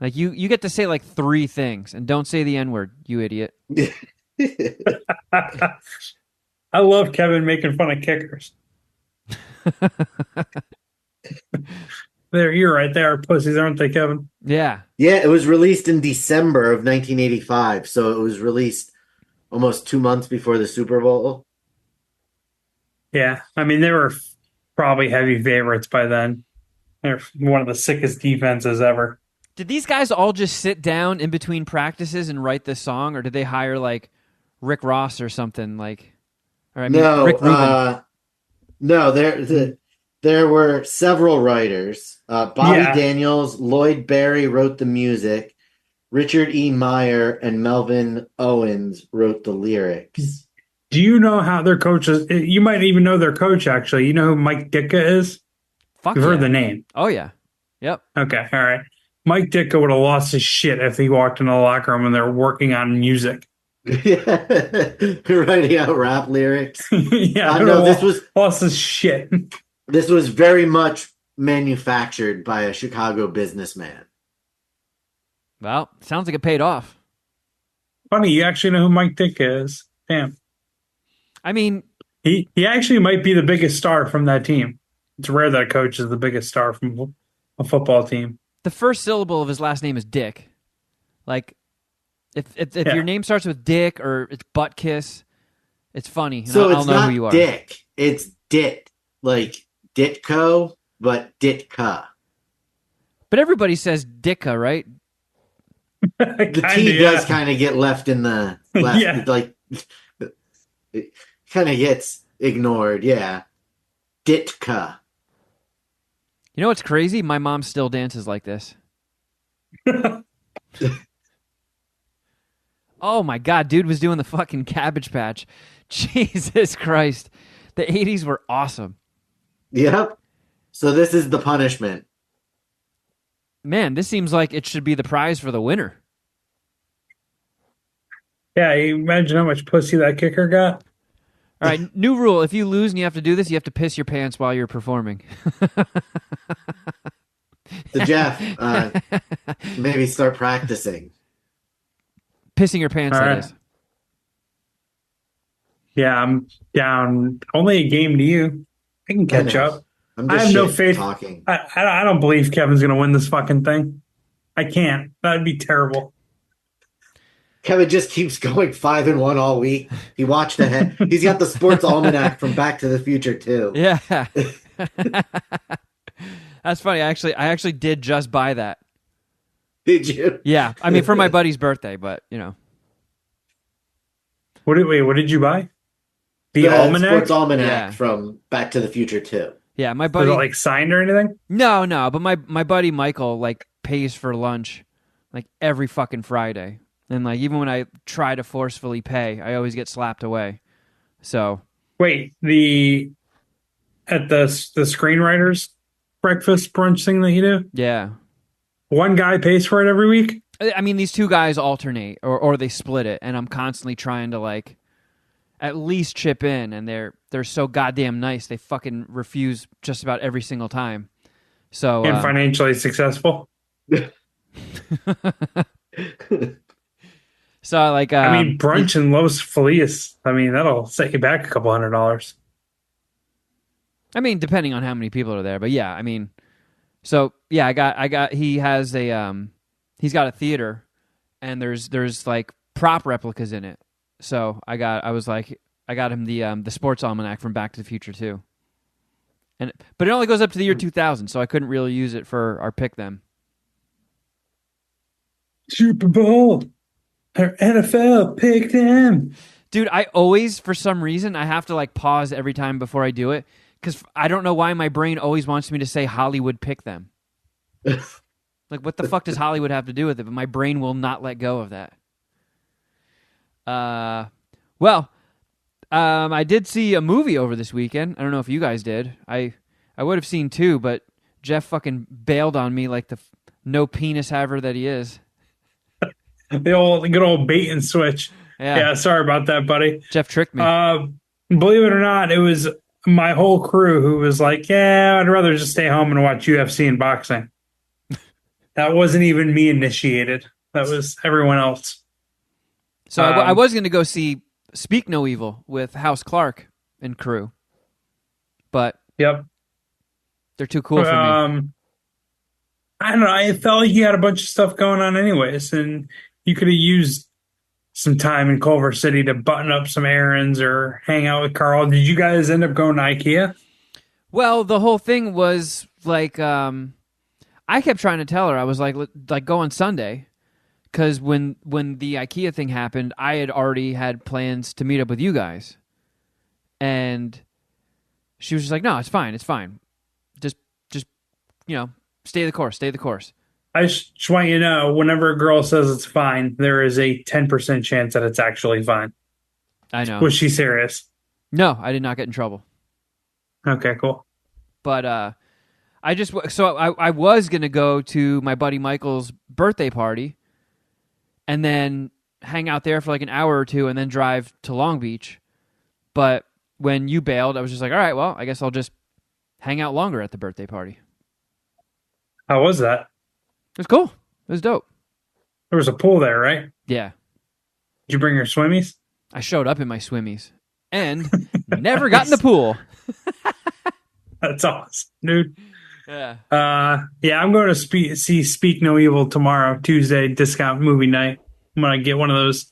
Like you get to say like 3 things and don't say the N-word, you idiot. I love Kevin making fun of kickers. You're right. They are pussies, aren't they, Kevin? Yeah. Yeah, it was released in December of 1985, so it was released almost 2 months before the Super Bowl. Yeah, I mean they were probably heavy favorites by then. They're one of the sickest defenses ever. Did these guys all just sit down in between practices and write this song, or did they hire like Rick Ross or something like? Or I mean, No, Rick Rubin. no, there were several writers. Bobby Yeah. Daniels, Lloyd Barry wrote the music. Richard E. Meyer and Melvin Owens wrote the lyrics. Do you know how their coach is? You might even know their coach, actually. You know who Mike Ditka is? Fuck You've yeah. heard the name. Oh yeah. Yep. Okay, all right. Mike Ditka would have lost his shit if he walked in the locker room and they're working on music. Yeah, writing out rap lyrics. Yeah, No, this was lost his shit. very much manufactured by a Chicago businessman. Well, sounds like it paid off. Funny, you actually know who Mike Ditka is. Damn. I mean, He actually might be the biggest star from that team. It's rare that a coach is the biggest star from a football team. the first syllable of his last name is Dick. Like, if Yeah. your name starts with Dick or it's Butt Kiss, it's funny. And So I'll it's know not who you are. Dick, it's Dit, like Ditko, but Ditka. But everybody says Dicka, right? The Kinda, T does yeah. kind of get left in the Yeah. like it kind of gets ignored. Yeah, Ditka. You know what's crazy? My mom still dances like this. Oh my god, dude was doing the fucking Cabbage Patch. Jesus Christ. The 80s were awesome. Yep. So this is the punishment. Man, this seems like it should be the prize for the winner. Yeah, you imagine how much pussy that kicker got. All right, new rule. If you lose and you have to do this, you have to piss your pants while you're performing. So Jeff, maybe start practicing. Pissing your pants, All that right. is. Yeah, I'm down only a game to you. I can I catch know. up. I'm I just have no shit faith. talking. I don't believe Kevin's going to win this fucking thing. I can't. That'd be terrible. Kevin just keeps going 5-1 all week. He watched ahead. He's got the sports almanac from Back to the Future too. Yeah. That's funny. I actually did just buy that. Did you? Yeah. I mean, for my buddy's birthday, but, you know. What did you buy? The The almanac? sports almanac Yeah. from Back to the Future too. Yeah, my Was buddy. it like signed or anything? No, but my buddy Michael like pays for lunch like every fucking Friday. And like even when I try to forcefully pay, I always get slapped away. So, Wait, at the screenwriters breakfast brunch thing that you do, yeah. one guy pays for it every week. I mean, these two guys alternate or they split it, and I'm constantly trying to like at least chip in, and they're so goddamn nice. They fucking refuse just about every single time. So And financially successful. so like I mean, brunch in Los Feliz. I mean, that'll set you back a couple $100. I mean, depending on how many people are there, but yeah, I mean, so yeah, I got he has a he's got a theater, and there's like prop replicas in it. So I got him the sports almanac from Back to the Future too. But it only goes up to the year 2000, so I couldn't really use it for our pick them. Super Bowl. Her NFL picked them. Dude, I always, for some reason, I have to like pause every time before I do it because I don't know why my brain always wants me to say Hollywood pick them. Like, what the fuck does Hollywood have to do with it? But my brain will not let go of that. I did see a movie over this weekend. I don't know if you guys did. I would have seen two, but Geoff fucking bailed on me like the no penis haver that he is. The good old bait and switch. Yeah. Yeah, sorry about that, buddy. Geoff tricked me. Believe it or not, it was my whole crew who was like, yeah, I'd rather just stay home and watch UFC and boxing. That wasn't even me initiated. That was everyone else. So I was going to go see Speak No Evil with House Clark and crew, but Yep. they're too cool for me. I don't know. I felt like you had a bunch of stuff going on anyways, and you could have used some time in Culver City to button up some errands or hang out with Carl. Did you guys end up going to IKEA? Well, the whole thing was like I kept trying to tell her, I was like go on Sunday, because when the IKEA thing happened, I had already had plans to meet up with you guys, and she was just like, no, it's fine, just stay the course. I just want you to know, whenever a girl says it's fine, there is a 10% chance that it's actually fine. I know. Was she serious? No, I did not get in trouble. Okay, cool. But I was gonna go to my buddy Michael's birthday party, and then hang out there for like an hour or two, and then drive to Long Beach. But when you bailed, I was just like, all right, well, I guess I'll just hang out longer at the birthday party. How was that? It was cool. It was dope. There was a pool there, right? Yeah. Did you bring your swimmies? I showed up in my swimmies and never got in the pool. That's awesome, dude. Yeah. Yeah, I'm going to see Speak No Evil tomorrow, Tuesday, discount movie night. I'm going to get one of those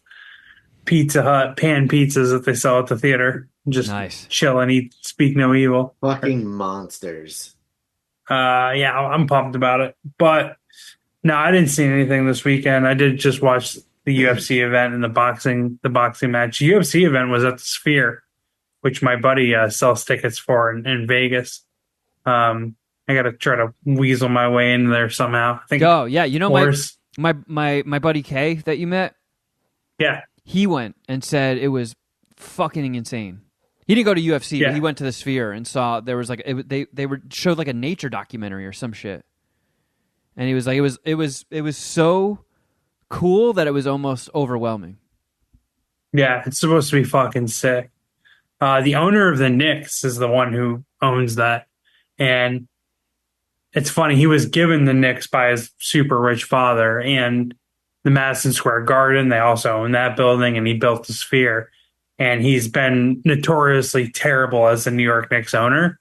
Pizza Hut pan pizzas that they sell at the theater. Just Nice. chill and eat Speak No Evil. Fucking monsters. Yeah, I'm pumped about it. But no, I didn't see anything this weekend. I did just watch the UFC event and the boxing match. The UFC event was at the Sphere, which my buddy sells tickets for in Vegas. I got to try to weasel my way in there somehow. I think Oh yeah, you know Forrest. my buddy Kay that you met, Yeah, he went and said it was fucking insane. He didn't go to UFC, but he yeah, went to the Sphere and saw there was like they were showed like a nature documentary or some shit, and he was like it was so cool that it was almost overwhelming. yeah. It's supposed to be fucking sick. The owner of the Knicks is the one who owns that, and it's funny. He was given the Knicks by his super rich father, and the Madison Square Garden. They also own that building, and he built the Sphere. And he's been notoriously terrible as the New York Knicks owner,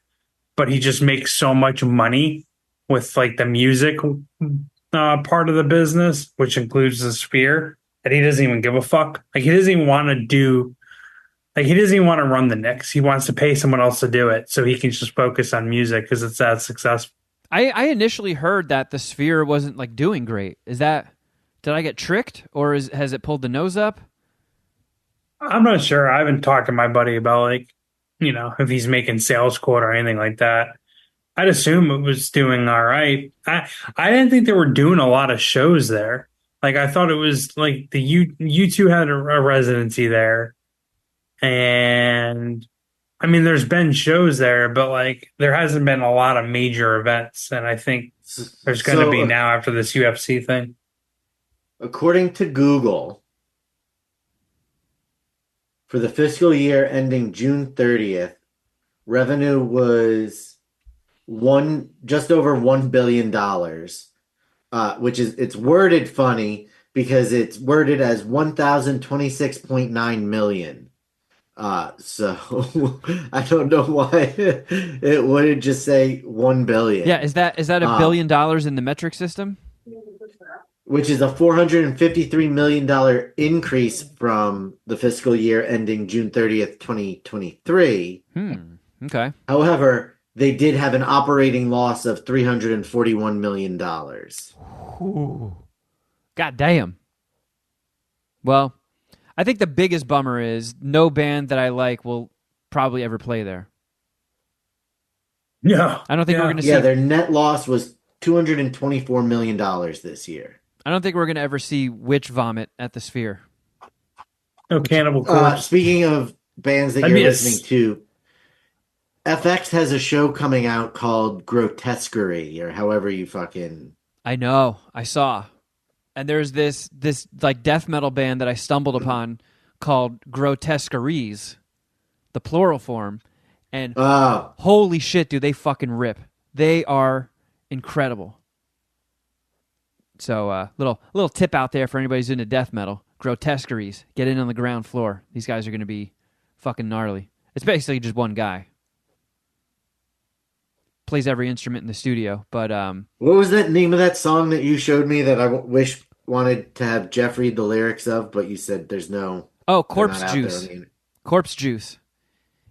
but he just makes so much money with like the music part of the business, which includes the Sphere, that he doesn't even give a fuck. Like he doesn't even want to do. Like he doesn't even want to run the Knicks. He wants to pay someone else to do it, so he can just focus on music because it's that successful. I initially heard that the Sphere wasn't like doing great. Is that did I get tricked or has it pulled the nose up? I'm not sure. I haven't talked to my buddy about like, if he's making sales quote or anything like that. I'd assume it was doing all right. I didn't think they were doing a lot of shows there. Like I thought it was like the you two had a residency there, and I mean, there's been shows there, but like there hasn't been a lot of major events, and I think there's going to So, be now after this UFC thing. according to Google, for the fiscal year ending June 30th, revenue was one just over $1 billion, which is it's worded funny because it's worded as 1,026.9 million. So I don't know why it wouldn't just say 1 Yeah, billion. is that $1 billion in the metric system? Which is a $453 million increase from the fiscal year ending June 30th, 2023. Okay. However, they did have an operating loss of $341 million. Ooh. God damn. Well, I think the biggest bummer is no band that I like will probably ever play there. Yeah, I don't think we're yeah. going to Yeah, see. their net loss was $224 million this year. I don't think we're going to ever see Witch Vomit at the Sphere. No Cannibal Corpse. Speaking of bands that I you're mean, listening to, FX has a show coming out called Grotesquerie, or however you fucking. I know. I saw. And there's this like death metal band that I stumbled upon called Grotesqueries, the plural form, and Oh, holy shit, dude, they fucking rip. They are incredible. So, little tip out there for anybody who's into death metal: Grotesqueries, get in on the ground floor. These guys are going to be fucking gnarly. It's basically just one guy plays every instrument in the studio, but what was that name of that song that you showed me that I wish wanted to have Jeff read the lyrics of, but you said there's no. oh, They're Corpse not out there. Juice, I mean, Corpse Juice.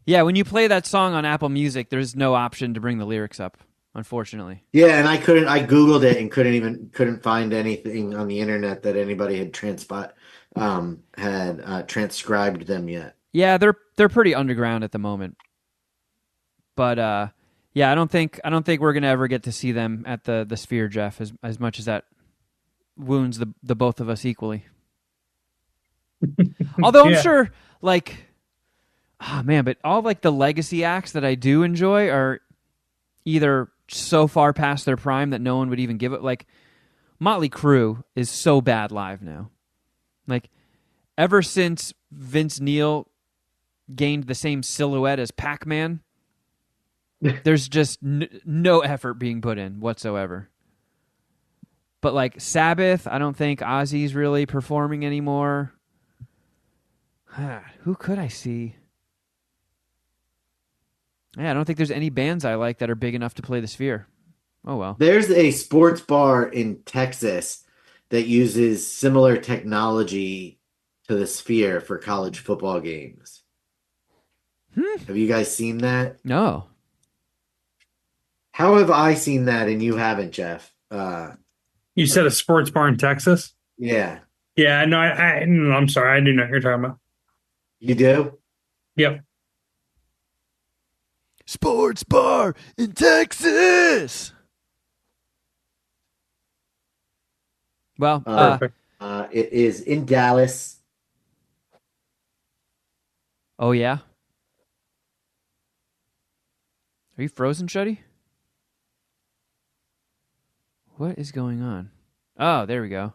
Yeah, when you play that song on Apple Music, there's no option to bring the lyrics up, unfortunately. yeah, and I couldn't. I googled it and couldn't find anything on the internet that anybody had transcribed them yet. Yeah, they're pretty underground at the moment. But yeah, I don't think we're gonna ever get to see them at the Sphere, Jeff, as much as that wounds the both of us equally. Although I'm Yeah. sure, like, man, but all like the legacy acts that I do enjoy are either so far past their prime that no one would even give it. Like Motley Crue is so bad live now. Like ever since Vince Neil gained the same silhouette as Pac-Man, there's just no effort being put in whatsoever. But like Sabbath, I don't think Ozzy's really performing anymore. Who could I see? Yeah, I don't think there's any bands I like that are big enough to play the Sphere. Oh well. There's a sports bar in Texas that uses similar technology to the Sphere for college football games. Have you guys seen that? No. How have I seen that and you haven't, Jeff? You said a sports bar in Texas? Yeah, Yeah, no, no, I'm sorry. I do know what you're talking about. you do? Yep. Sports bar in Texas. Well, Uh, Perfect. it is in Dallas. oh yeah. Are you frozen, Shuddy? What is going on? Oh, there we go.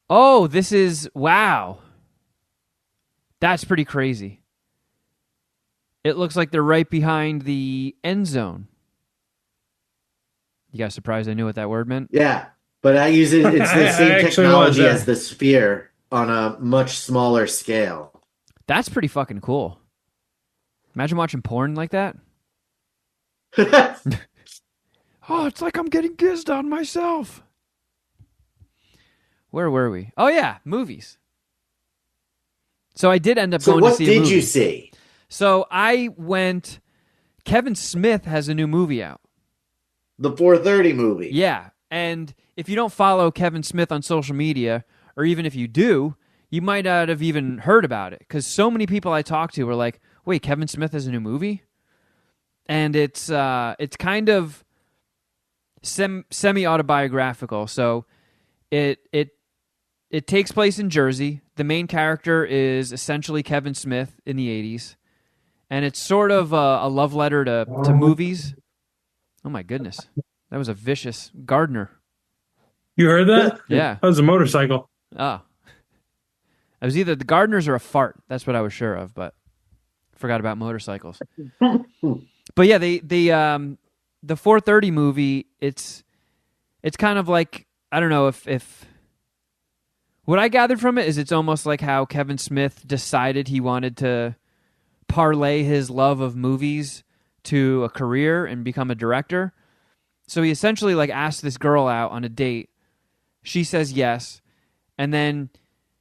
Oh, this is wow. That's pretty crazy. It looks like they're right behind the end zone. You guys surprised I knew what that word meant? Yeah, but I use it. It's the I same actually was. technology as the sphere on a much smaller scale. That's pretty fucking cool. Imagine watching porn like that. Oh, it's like I'm getting gizzed on myself. Where were we? Oh yeah, movies. So I did end up So going to what see a did movie. you see? So I went. Kevin Smith has a new movie out. The 4:30 movie. Yeah, and if you don't follow Kevin Smith on social media, or even if you do, you might not have even heard about it because so many people I talked to were like, "Wait, Kevin Smith has a new movie," and it's kind of semi autobiographical. So it takes place in Jersey. The main character is essentially Kevin Smith in the 80s. And it's sort of a love letter to movies. Oh my goodness. That was a vicious gardener. You heard that? Yeah. That was a motorcycle. Oh. I was either the gardeners or a fart. That's what I was sure of, but forgot about motorcycles. But yeah, the 4:30 movie, it's kind of like, I don't know if what I gathered from it is it's almost like how Kevin Smith decided he wanted to parlay his love of movies to a career and become a director. So he essentially like asked this girl out on a date. She says yes, and then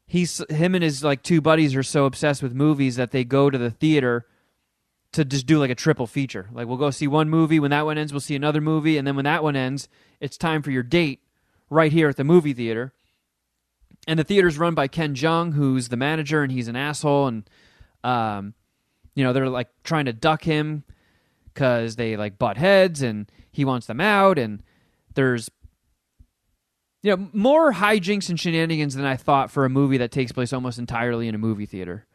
him and his like two buddies are so obsessed with movies that they go to the theater to just do like a triple feature. Like we'll go see one movie, when that one ends, we'll see another movie, and then when that one ends, it's time for your date right here at the movie theater. And the theater's run by Ken Jeong, who's the manager, and he's an asshole, and they're like trying to duck him because they like butt heads, and he wants them out, and there's more hijinks and shenanigans than I thought for a movie that takes place almost entirely in a movie theater.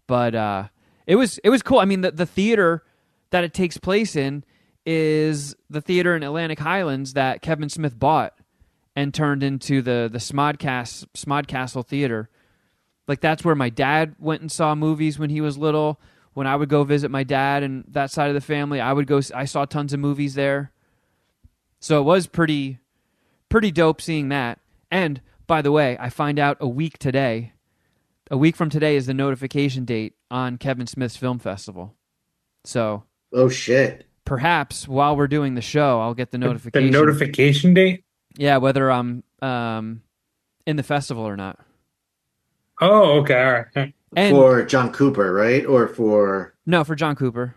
But it was cool. I mean, the theater that it takes place in is the theater in Atlantic Highlands that Kevin Smith bought and turned into the Smodcastle Theater. Like that's where my dad went and saw movies when he was little. When I would go visit my dad and that side of the family, I saw tons of movies there. So it was pretty dope seeing that. And by the way, I find out a week from today is the notification date on Kevin Smith's film festival. So Oh shit. perhaps while we're doing the show, I'll get the The notification. notification date? Yeah, whether I'm in the festival or not. Oh, okay. All right. And For John Cooper, right? Or for no, for John Cooper.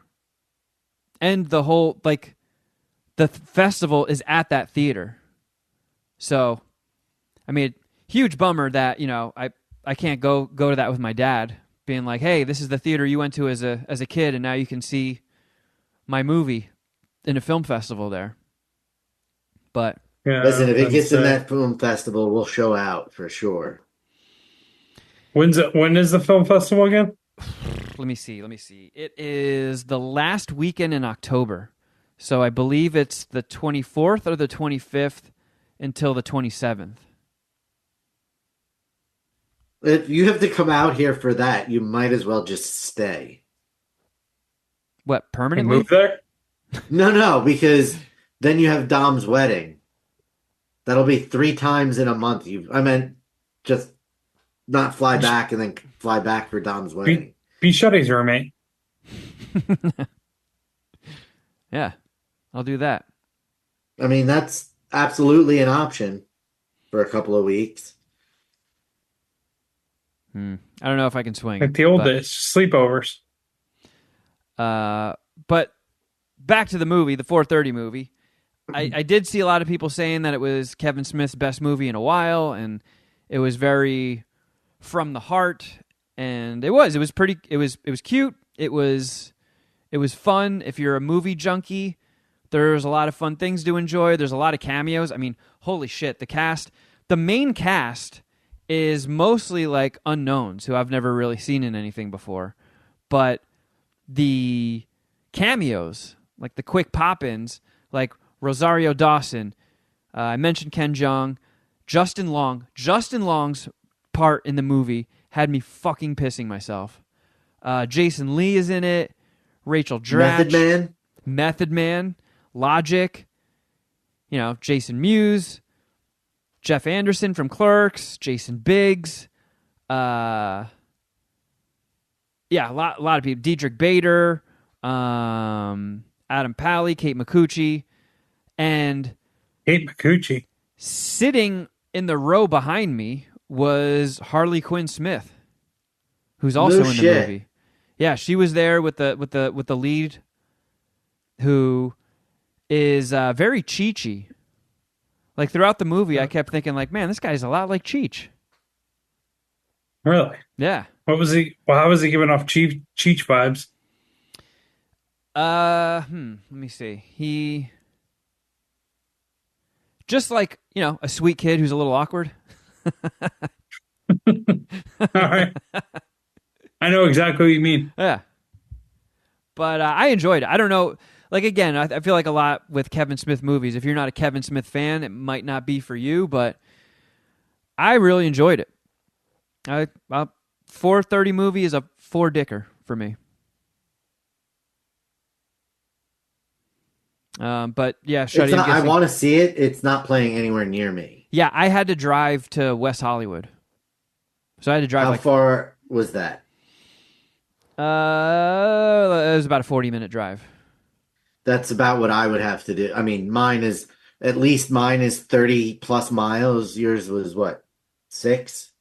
And the whole the festival is at that theater. So, I mean, huge bummer that, I can't go to that with my dad, being like, "Hey, this is the theater you went to as a kid and now you can see my movie in a film festival there." But Yeah, listen, if it gets in that's, that film festival, we'll show out for sure. when is the film festival again? let me see. It is the last weekend in October. So I believe it's the 24th or the 25th until the 27th. If you have to come out here for that, you might as well just stay. What, You permanently? move there? No, because then you have Dom's wedding. That'll be 3 times in a month. I meant just not fly back and then fly back for Dom's wedding. Be Shuddy's roommate. Yeah, I'll do that. I mean, that's absolutely an option for a couple of weeks. I don't know if I can swing. Like the old but, days, sleepovers. but back to the movie, the 4:30 movie. I did see a lot of people saying that it was Kevin Smith's best movie in a while, and it was very from the heart, and it was pretty, it was cute, it was fun. If you're a movie junkie, there's a lot of fun things to enjoy. There's a lot of cameos. I mean, holy shit, the main cast is mostly like unknowns who I've never really seen in anything before, but the cameos, like the quick pop-ins, like Rosario Dawson, I mentioned Ken Jeong, Justin Long. Justin Long's part in the movie had me fucking pissing myself. Jason Lee is in it. Rachel Dratch. Method Man. Logic. Jason Mewes. Jeff Anderson from Clerks. Jason Biggs. A lot of people. Diedrich Bader. Adam Pally. Kate McCucci. And Kate McCucci. Sitting in the row behind me was Harley Quinn Smith, who's also in the movie. Yeah, she was there with the lead, who is very Cheech-y. Like throughout the movie, I kept thinking, like, man, this guy's a lot like Cheech. Really? Yeah. What was he? Well, how was he giving off Cheech vibes? Let me see. He just like a sweet kid who's a little awkward. All right. I know exactly what you mean. Yeah. But I enjoyed it. I don't know. Like, again, I feel like a lot with Kevin Smith movies. If you're not a Kevin Smith fan, it might not be for you, but I really enjoyed it. 4:30 movie is a 4-dicker for me. But yeah, Shuddy, I want to see it. It's not playing anywhere near me. Yeah, I had to drive to West Hollywood. So I had to drive. How far was that? It was about a 40-minute drive. That's about what I would have to do. I mean, mine is 30 plus miles. Yours was what? 6?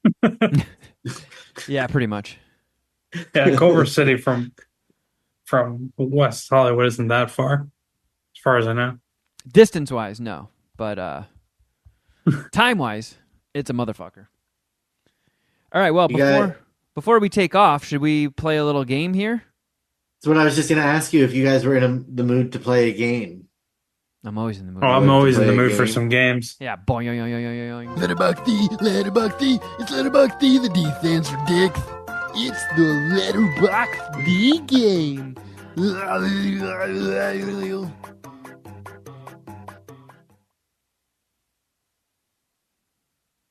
Yeah, pretty much. Yeah, Culver City from West Hollywood isn't that far, as far as I know. Distance-wise, no. But time-wise, it's a motherfucker. All right, well, before we take off, should we play a little game here? That's what I was just going to ask you, if you guys were in the mood to play a game. I'm always in the mood. Oh, I'm always in the mood for some games. Yeah, boing, yoing, yoing, yoing. Letterboxd, it's Letterboxd, the D stands for dicks. It's the Letterboxd game.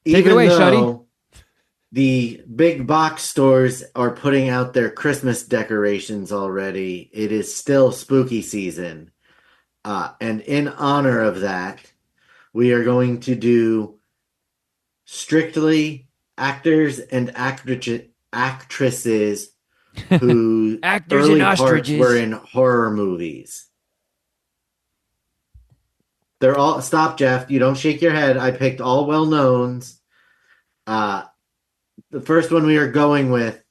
Take it away, Shuddy. The big box stores are putting out their Christmas decorations already. It is still spooky season. And in honor of that, we are going to do strictly actors and actresses who Actors early and parts ostriches were in horror movies. They're all... Stop, Jeff. You don't shake your head. I picked all well-knowns. The first one we are going with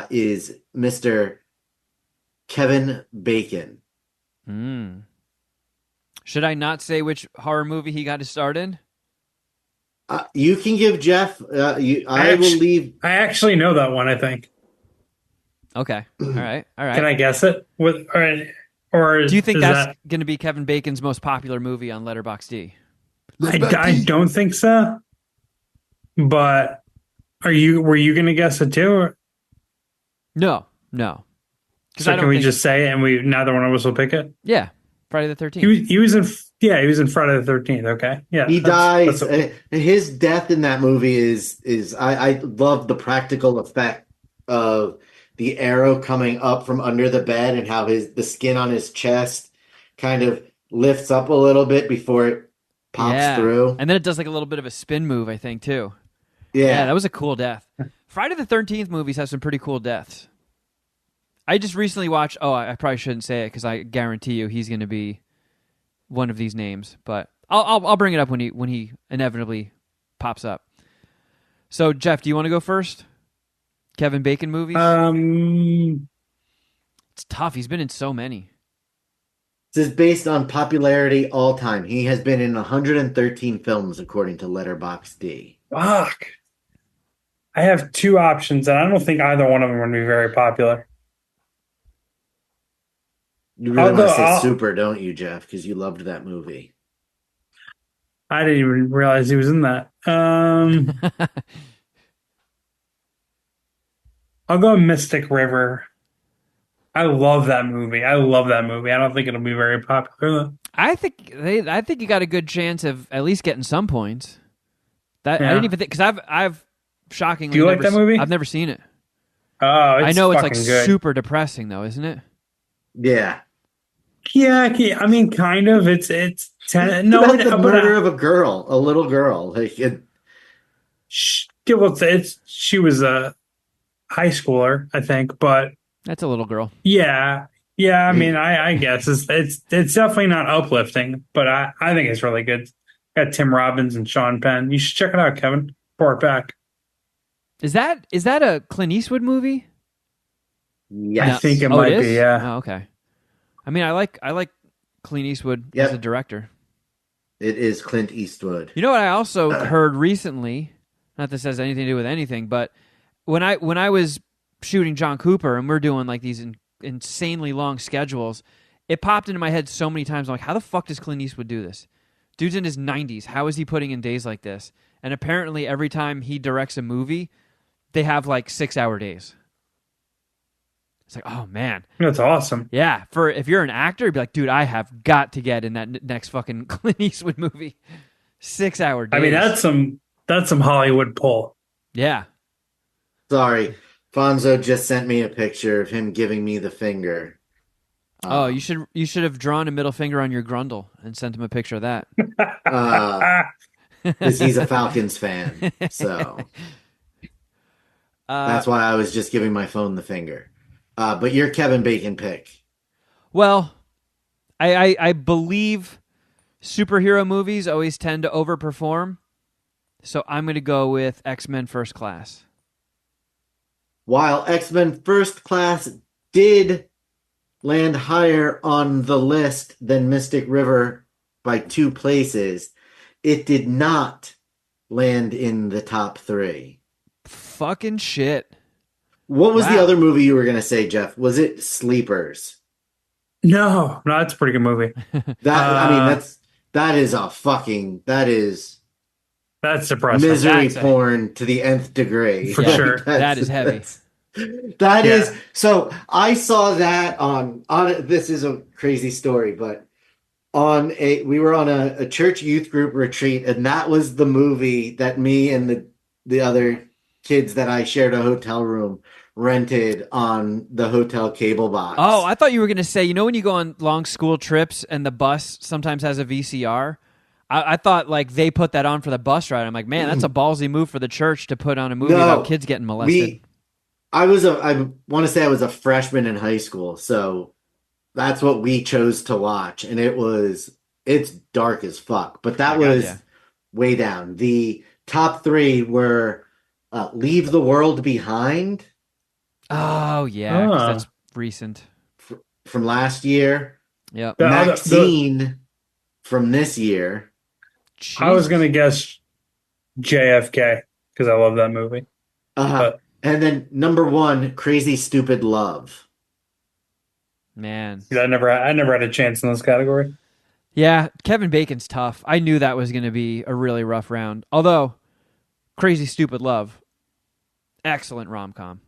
is Mr. Kevin Bacon. Should I not say which horror movie he got his start in? You can give Jeff. I will leave. I actually know that one, I think. Okay. All right. Can I guess it? Or do you think that's going to be Kevin Bacon's most popular movie on Letterboxd? I don't think so. But were you going to guess it too? Or? No. So can we just say it and neither one of us will pick it? Yeah. Friday the 13th. He was in Friday the 13th. Okay. Yeah. He dies. His death in that movie is I love the practical effect of the arrow coming up from under the bed and how the skin on his chest kind of lifts up a little bit before it pops through. And then it does like a little bit of a spin move, I think, too. Yeah, that was a cool death. Friday the 13th movies have some pretty cool deaths. I just recently watched... Oh, I probably shouldn't say it because I guarantee you he's going to be one of these names. But I'll bring it up when he inevitably pops up. So, Jeff, do you want to go first? Kevin Bacon movies? It's tough. He's been in so many. This is based on popularity all time. He has been in 113 films according to Letterboxd. Fuck. I have two options, and I don't think either one of them would be very popular. You really want Although to say Super, don't you, Geoff? Because you loved that movie. I didn't even realize he was in that. I'll go Mystic River. I love that movie. I love that movie. I don't think it'll be very popular though. I think you got a good chance of at least getting some points. That I Yeah. didn't even think, because I've shockingly Do you like that movie? I've never seen it. Oh, it's I know it's like fucking good. super depressing though, isn't it? Yeah. Yeah, I mean, kind of. It's no, About the but murder of a girl, a little girl. she was a high schooler, I think. But That's a little girl. yeah, yeah. I mean, I guess it's definitely not uplifting, but I think it's really good. Got Tim Robbins and Sean Penn. You should check it out, Kevin. Report back. Is that a Clint Eastwood movie? Yes. I think it Oh, might is? be. Yeah. Oh, okay. I mean, I like Clint Eastwood Yep. as a director. It is Clint Eastwood. You know what I also heard recently? Not that this has anything to do with anything, but when I was shooting John Cooper and we're doing like these insanely long schedules, it popped into my head so many times. I'm like, how the fuck does Clint Eastwood do this? Dude's in his 90s. How is he putting in days like this? And apparently, every time he directs a movie, they have like 6-hour days. It's like, oh man, That's awesome. yeah. For if you're an actor, you'd be like, dude, I have got to get in that next fucking Clint Eastwood movie. 6-hour days. I mean, that's some Hollywood pull. Yeah. Sorry. Fonzo just sent me a picture of him giving me the finger. Oh, you should have drawn a middle finger on your grundle and sent him a picture of that. Because he's a Falcons fan. So that's why I was just giving my phone the finger. But your Kevin Bacon pick. Well, I believe superhero movies always tend to overperform, so I'm going to go with X-Men First Class. While X-Men First Class did land higher on the list than Mystic River by 2 places, it did not land in the top 3. Fucking shit. What was the Wow. other movie you were going to say, Geoff? Was it Sleepers? No, that's a pretty good movie. I mean, that is That's depressing. misery That's porn to the nth degree. For sure. That is heavy. That Yeah. is so. I saw that on. This is a crazy story, but we were on a church youth group retreat, and that was the movie that me and the other kids that I shared a hotel room rented on the hotel cable box. Oh, I thought you were going to say, you know when you go on long school trips and the bus sometimes has a VCR? I thought like they put that on for the bus ride. I'm like, man, that's a ballsy move for the church to put on a movie about kids getting molested. I want to say I was a freshman in high school, so that's what we chose to watch, and it's dark as fuck. But that was way down. The top 3 were Leave the World Behind. Oh, yeah, 'cause that's recent. From last year. Yep. Maxine from this year. I was going to guess JFK because I love that movie. And then number 1, Crazy Stupid Love. Man. I never had a chance in this category. Yeah, Kevin Bacon's tough. I knew that was going to be a really rough round. Although, Crazy Stupid Love, excellent rom-com.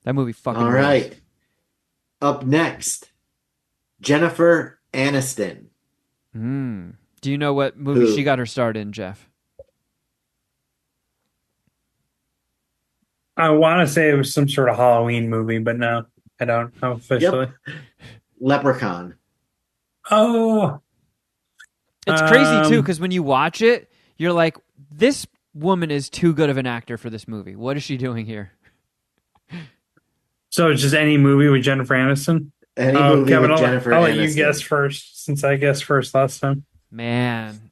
That movie fucking All rules. right. Up next, Jennifer Aniston. Do you know what movie she got her start in, Geoff? I want to say it was some sort of Halloween movie, but no, I don't know officially. Yep. Leprechaun. Oh, It's crazy, too, because when you watch it, you're like, this woman is too good of an actor for this movie. What is she doing here? so it's just any movie with Jennifer Aniston? Any movie Kevin, with Jennifer I'll Aniston. let you guess first, since I guessed first last time. Man.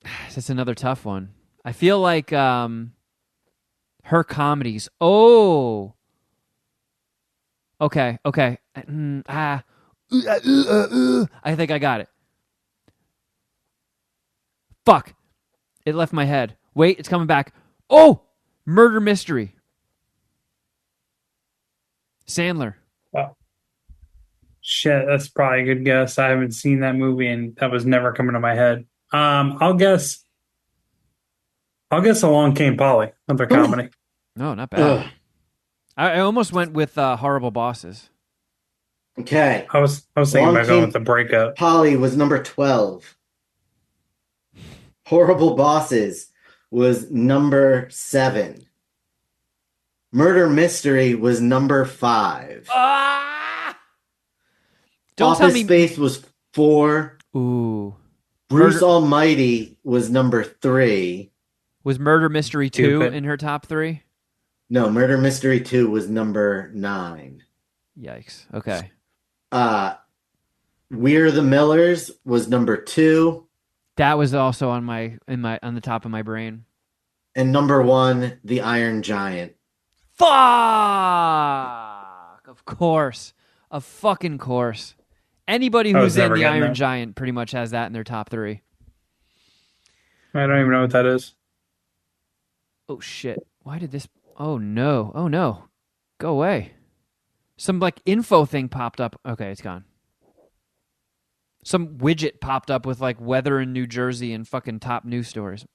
That's another tough one. I feel like her comedies. Oh. Okay. I think I got it. Fuck. It left my head. Wait, it's coming back. Oh! Murder Mystery. Sandler. Oh, shit, that's probably a good guess. I haven't seen that movie, and that was never coming to my head. I'll guess. Along Came Polly, another comedy. No, not bad. Ugh. I almost went with Horrible Bosses. Okay. I was thinking Along about going Came with the Breakup. Polly was number 12. Horrible Bosses was number 7. Murder Mystery was number 5. Ah! Don't Office tell me. Space was 4. Ooh. Bruce Murder- Almighty was number 3. Was Murder Mystery 2 Stupid. in her top 3? No, Murder Mystery 2 was number 9. Yikes. Okay. We're the Millers was number 2. That was also on the top of my brain. And number 1, The Iron Giant. Fuck! Of course. Of fucking course. Anybody I who's was in never The getting Iron that. Giant pretty much has that in their top 3. I don't even know what that is. Oh shit. Why did this... Oh no. Oh no. Go away. Some like info thing popped up. Okay, it's gone. Some widget popped up with like weather in New Jersey and fucking top news stories.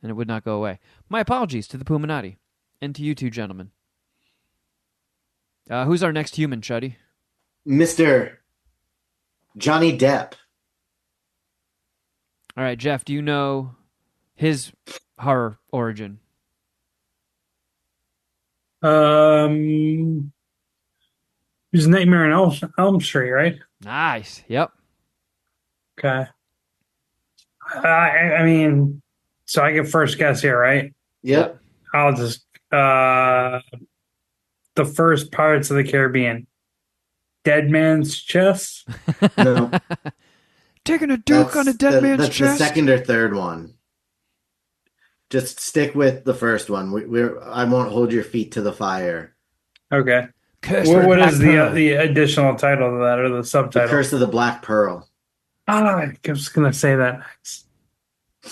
And it would not go away. My apologies to the Puminati. And to you two gentlemen. Who's our next human, Chuddy? Mr. Johnny Depp. All right, Geoff, do you know his horror origin? It's Nightmare on Elm Street, right? Nice. Yep. Okay. I mean, so I get first guess here, right? Yep. I'll just the first Pirates of the Caribbean. Dead Man's Chest. No. Taking a duke on a dead man's that's chest. the second or third one. Just stick with the first one. I won't hold your feet to the fire. Okay. Curse What Black is Pearl. the additional title to that or the The subtitle? Curse of the Black Pearl. I was gonna say that next. All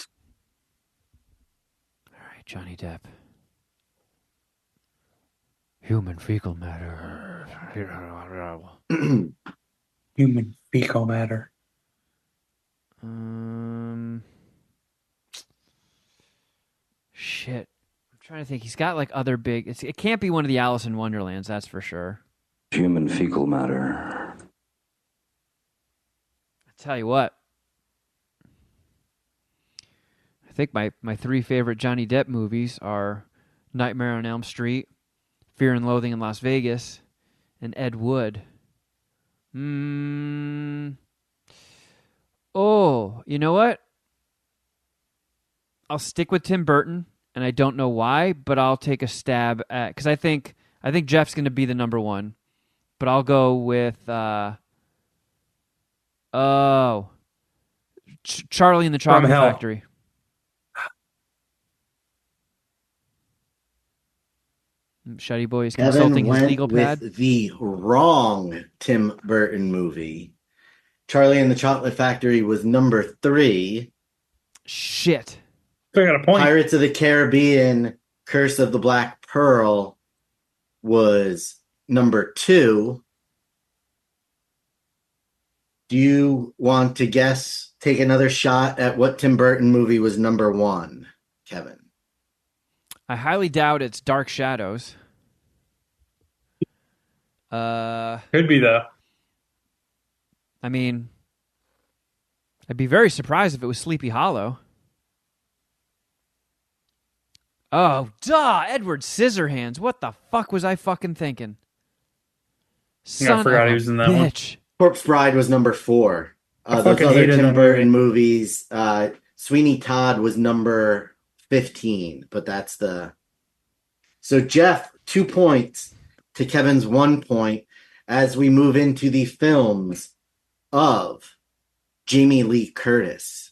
right, Johnny Depp. Human fecal matter. Human fecal matter. Shit. I'm trying to think. He's got like other big. It can't be one of the Alice in Wonderlands, that's for sure. Human fecal matter. I tell you what. I think my 3 favorite Johnny Depp movies are Nightmare on Elm Street, Fear and Loathing in Las Vegas, and Ed Wood. Oh, you know what? I'll stick with Tim Burton, and I don't know why, but I'll take a stab at because I think Jeff's going to be the number 1, but I'll go with Charlie and the Chocolate Hell. Factory. Shuddy Boy is consulting Kevin his went legal with pad. the wrong Tim Burton movie. Charlie and the Chocolate Factory was number 3. Shit. So I got a point. Pirates of the Caribbean, Curse of the Black Pearl was number 2. Do you want to guess, take another shot at what Tim Burton movie was number 1, Kevin? I highly doubt it's Dark Shadows. Could be though. I mean, I'd be very surprised if it was Sleepy Hollow. Oh, duh! Edward Scissorhands. What the fuck was I fucking thinking? Yeah, I forgot he was in that one. bitch. Corpse Bride was number 4. I Those fucking other hated Tim that Burton movie. movies, Sweeney Todd was number 15, but that's the... So Jeff, 2 points to Kevin's 1 point as we move into the films of Jamie Lee Curtis.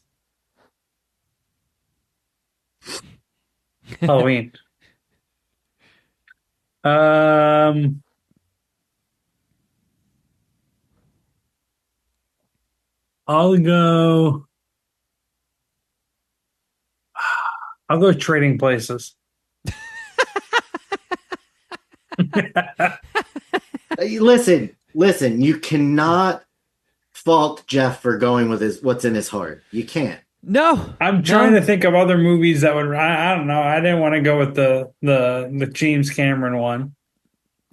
Halloween. I'll go. I'll go Trading Places. Listen. You cannot fault Geoff for going with what's in his heart. You can't. No. I'm trying to think of other movies that would. I don't know. I didn't want to go with the James Cameron one,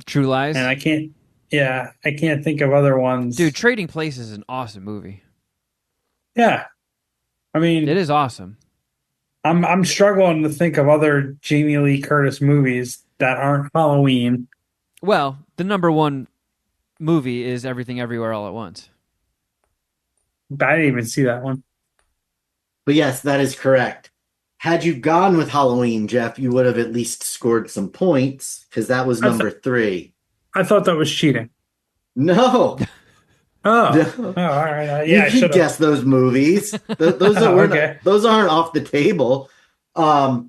True Lies. and I can't. Yeah, I can't think of other ones. Dude, Trading Places is an awesome movie. Yeah, I mean, It is awesome. I'm struggling to think of other Jamie Lee Curtis movies that aren't Halloween. Well, the number one movie is Everything Everywhere All at Once. I didn't even see that one. But yes, that is correct. Had you gone with Halloween, Geoff, you would have at least scored some points because that was number 3. I thought that was cheating. No. Oh, No. oh, all right. You Yeah, I can should guess those movies. Those are Okay. those aren't off the table. I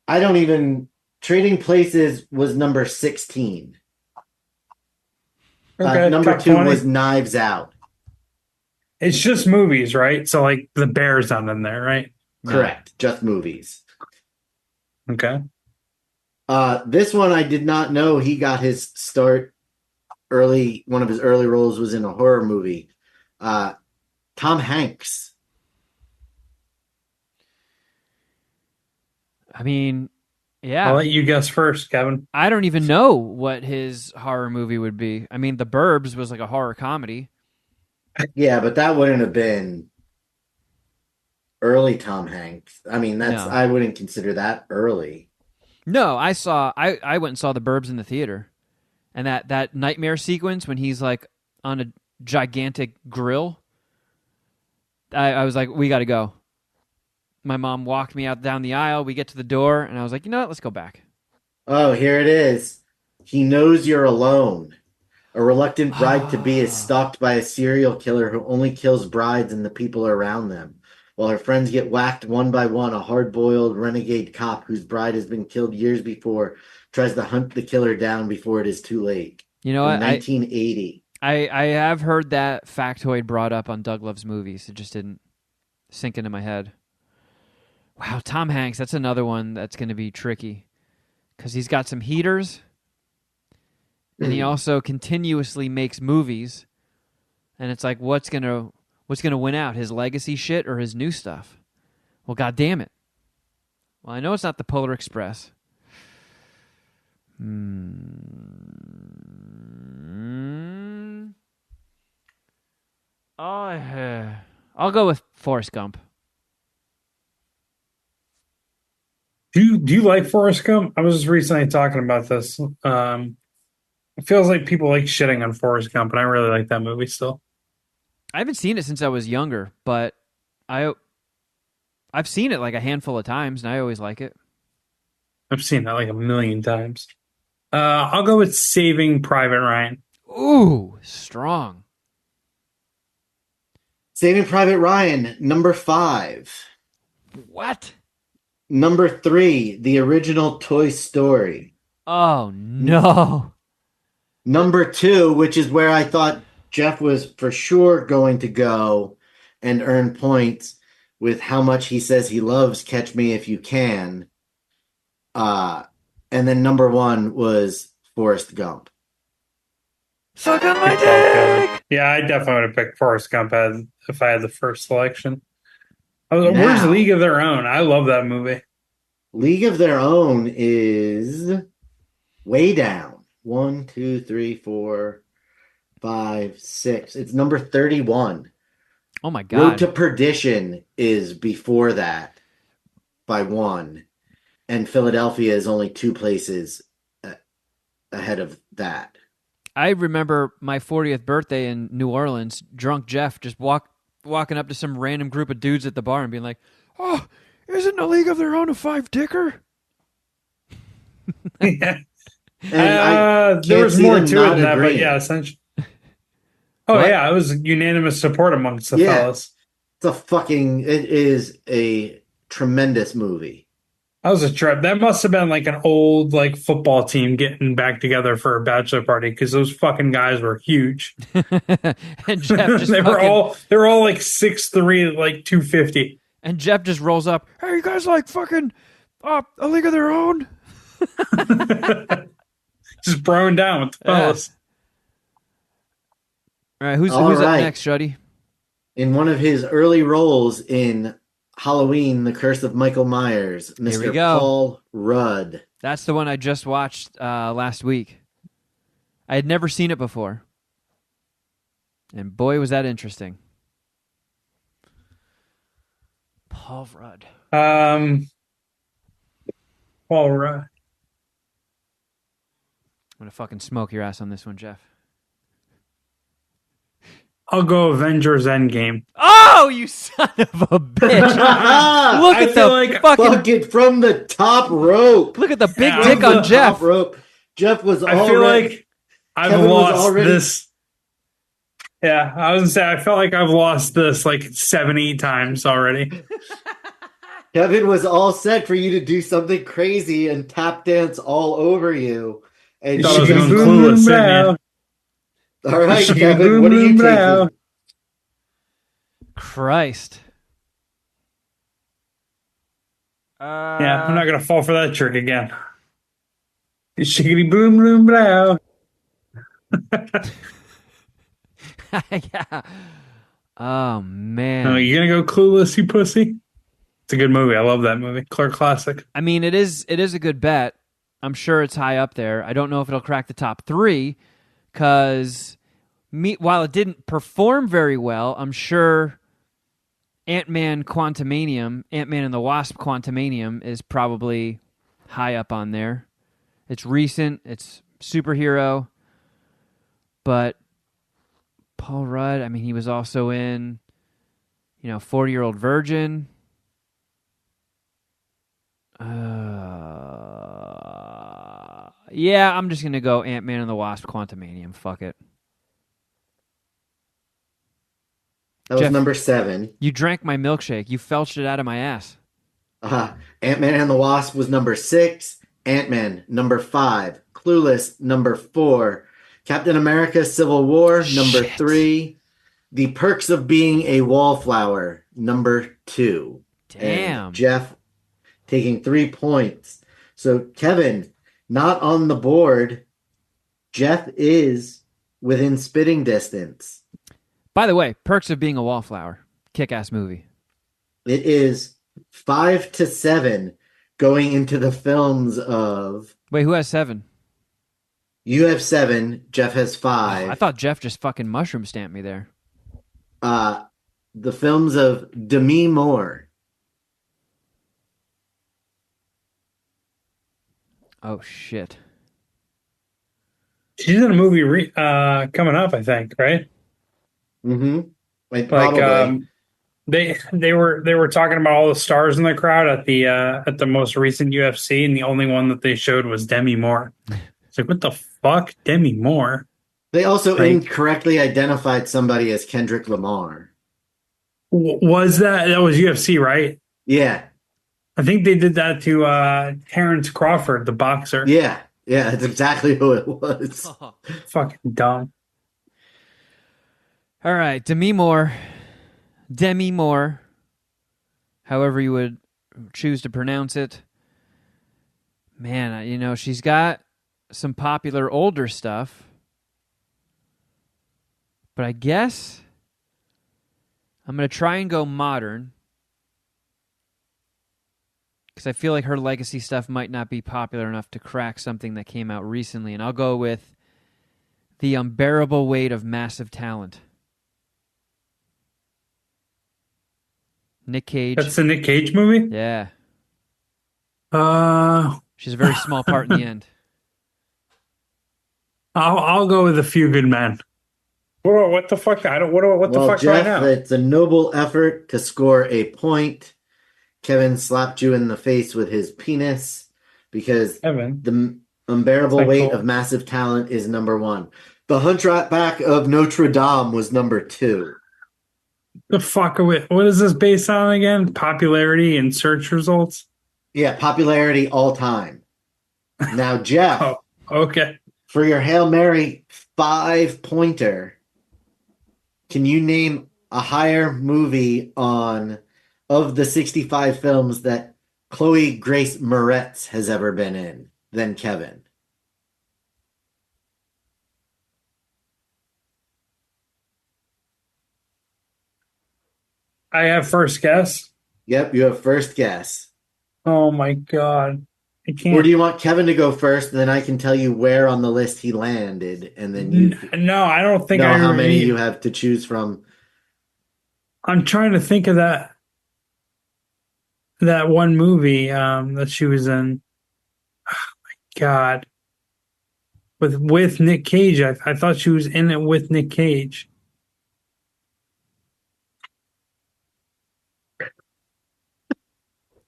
don't even. Trading Places was number 16. Okay, Number top 2 20. was Knives Out. It's just movies, right? So like the Bear's not in there, right? Correct. Just movies. Okay. This one I did not know he got his start early. One of his early roles was in a horror movie. Tom Hanks. I mean, yeah. I'll let you guess first, Kevin. I don't even know what his horror movie would be. I mean, The Burbs was like a horror comedy. Yeah, but that wouldn't have been early Tom Hanks. I mean, No. I wouldn't consider that early. No, I went and saw The Burbs in the theater. And that nightmare sequence when he's like on a gigantic grill, I was like, we got to go. My mom walked me out down the aisle. We get to the door, and I was like, you know what? Let's go back. Oh, here it is. He knows you're alone. A reluctant bride-to-be is stalked by a serial killer who only kills brides and the people around them. While her friends get whacked one by one, a hard-boiled renegade cop whose bride has been killed years before tries to hunt the killer down before it is too late. You know In what? 1980. I have heard that factoid brought up on Doug Loves Movies. It just didn't sink into my head. Wow, Tom Hanks, that's another one that's going to be tricky because he's got some heaters and he also continuously makes movies, and it's like, what's gonna win out, his legacy shit or his new stuff? Well, god damn it. Well, I know it's not the Polar Express. I'll go with Forrest Gump. Do you like Forrest Gump? I was just recently talking about this. It feels like people like shitting on Forrest Gump, and I really like that movie still. I haven't seen it since I was younger, but I've seen it like a handful of times, and I always like it. I've seen that like a million times. I'll go with Saving Private Ryan. Ooh, strong. Saving Private Ryan, number 5. What? Number 3, the original Toy Story. Oh, no. Number 2, which is where I thought Geoff was for sure going to go and earn points with how much he says he loves Catch Me If You Can. And then number 1 was Forrest Gump. Suck on my dick! Yeah, I definitely would have picked Forrest Gump if I had the first selection. Where's Now- League of Their Own? I love that movie. League of Their Own is way down. 1, 2, 3, 4, 5, 6. It's number 31. Oh, my Road God. to Perdition is before that by 1. And Philadelphia is only 2 places ahead of that. I remember my 40th birthday in New Orleans, drunk Geoff just walking up to some random group of dudes at the bar and being like, oh, isn't A League of Their Own a 5-ticker? Yeah. And There was see more them to not it than that, but agreeing. yeah, essentially. Oh, What? yeah, it was unanimous support amongst the Yeah. fellas. It is a tremendous movie. That was a trip. That must have been like an old like football team getting back together for a bachelor party because those fucking guys were huge. And Jeff just they were all like 6'3", like 250. And Jeff just rolls up. Hey, you guys like fucking A League of Their Own? Just throwing down with the fellas. All right, who's All up right. next, Shuddy? In one of his early roles in Halloween, The Curse of Michael Myers, Here we Mr. go. Paul Rudd. That's the one I just watched last week. I had never seen it before. And boy, was that interesting. Paul Rudd. Paul Rudd. I'm going to fucking smoke your ass on this one, Jeff. I'll go Avengers Endgame. Oh, you son of a bitch. Look at the fucking... Bucket from the top rope. Look at the big Yeah, dick on Jeff. Top rope. Jeff was I already... feel like I've Kevin was lost already- this. Yeah, I was going to say, I felt like I've lost this like 7-8 times already. Kevin was all set for you to do something crazy and tap dance all over you. And Thought I was you going just- Clueless, didn't you? all right, Kevin, what are you taking? Christ. Yeah, I'm not going to fall for that trick again. Shiggity boom boom blow. Yeah. Oh, man. Oh, you going to go Clueless, you pussy? It's a good movie. I love that movie. Clear classic. I mean, it is a good bet. I'm sure it's high up there. I don't know if it'll crack the top 3 because while it didn't perform very well, I'm sure Ant-Man and the Wasp Quantumanium is probably high up on there. It's recent. It's superhero. But Paul Rudd, I mean, he was also in, 40-Year-Old Virgin. Yeah, I'm just going to go Ant-Man and the Wasp Quantumanium. Fuck it. That was Jeff, number 7. You drank my milkshake. You felched it out of my ass. Ant-Man and the Wasp was number 6. Ant-Man, number 5. Clueless, number 4. Captain America Civil War, number 3. The Perks of Being a Wallflower, number 2. Damn. And Jeff taking 3 points. So Kevin, not on the board. Jeff is within spitting distance. By the way, Perks of Being a Wallflower. Kick-ass movie. It is 5-7 going into the films of... Wait, who has 7? You have 7. Jeff has 5. I thought Jeff just fucking mushroom stamped me there. The films of Demi Moore. Oh, shit. She's in a movie coming up, I think, right? Mm-hmm. Like they were talking about all the stars in the crowd at the most recent UFC, and the only one that they showed was Demi Moore. It's like, what the fuck, Demi Moore? They also incorrectly identified somebody as Kendrick Lamar. Was that was UFC, right? Yeah. I think they did that to Terrence Crawford, the boxer. Yeah, that's exactly who it was. Fucking dumb. All right, Demi Moore, however you would choose to pronounce it. Man, she's got some popular older stuff, but I guess I'm going to try and go modern because I feel like her legacy stuff might not be popular enough to crack something that came out recently, and I'll go with The Unbearable Weight of Massive Talent. Nick Cage. That's the Nick Cage movie? Yeah. She's a very small part in the end. I'll go with A Few Good Men. What the fuck? What the fuck Jeff, right now? it's a noble effort to score a point. Kevin slapped you in the face with his penis because Kevin. The Unbearable Weight of Massive Talent is number 1. The Hunchback of Notre Dame was number 2. The fuck are we? What is this based on again? Popularity and search results? Yeah, popularity all time. Now, Geoff, Oh, okay. for your Hail Mary 5-pointer, can you name a higher movie on of the 65 films that Chloe Grace Moretz has ever been in than Kevin? I have first guess. Yep, you have first guess. Oh my God. I Or do can't. you want Kevin to go first, and then I can tell you where on the list he landed, and then you No, I don't think know I how many really. you have to choose from? I'm trying to think of that one movie that she was in. God, with Nick Cage. I thought she was in it with Nick Cage.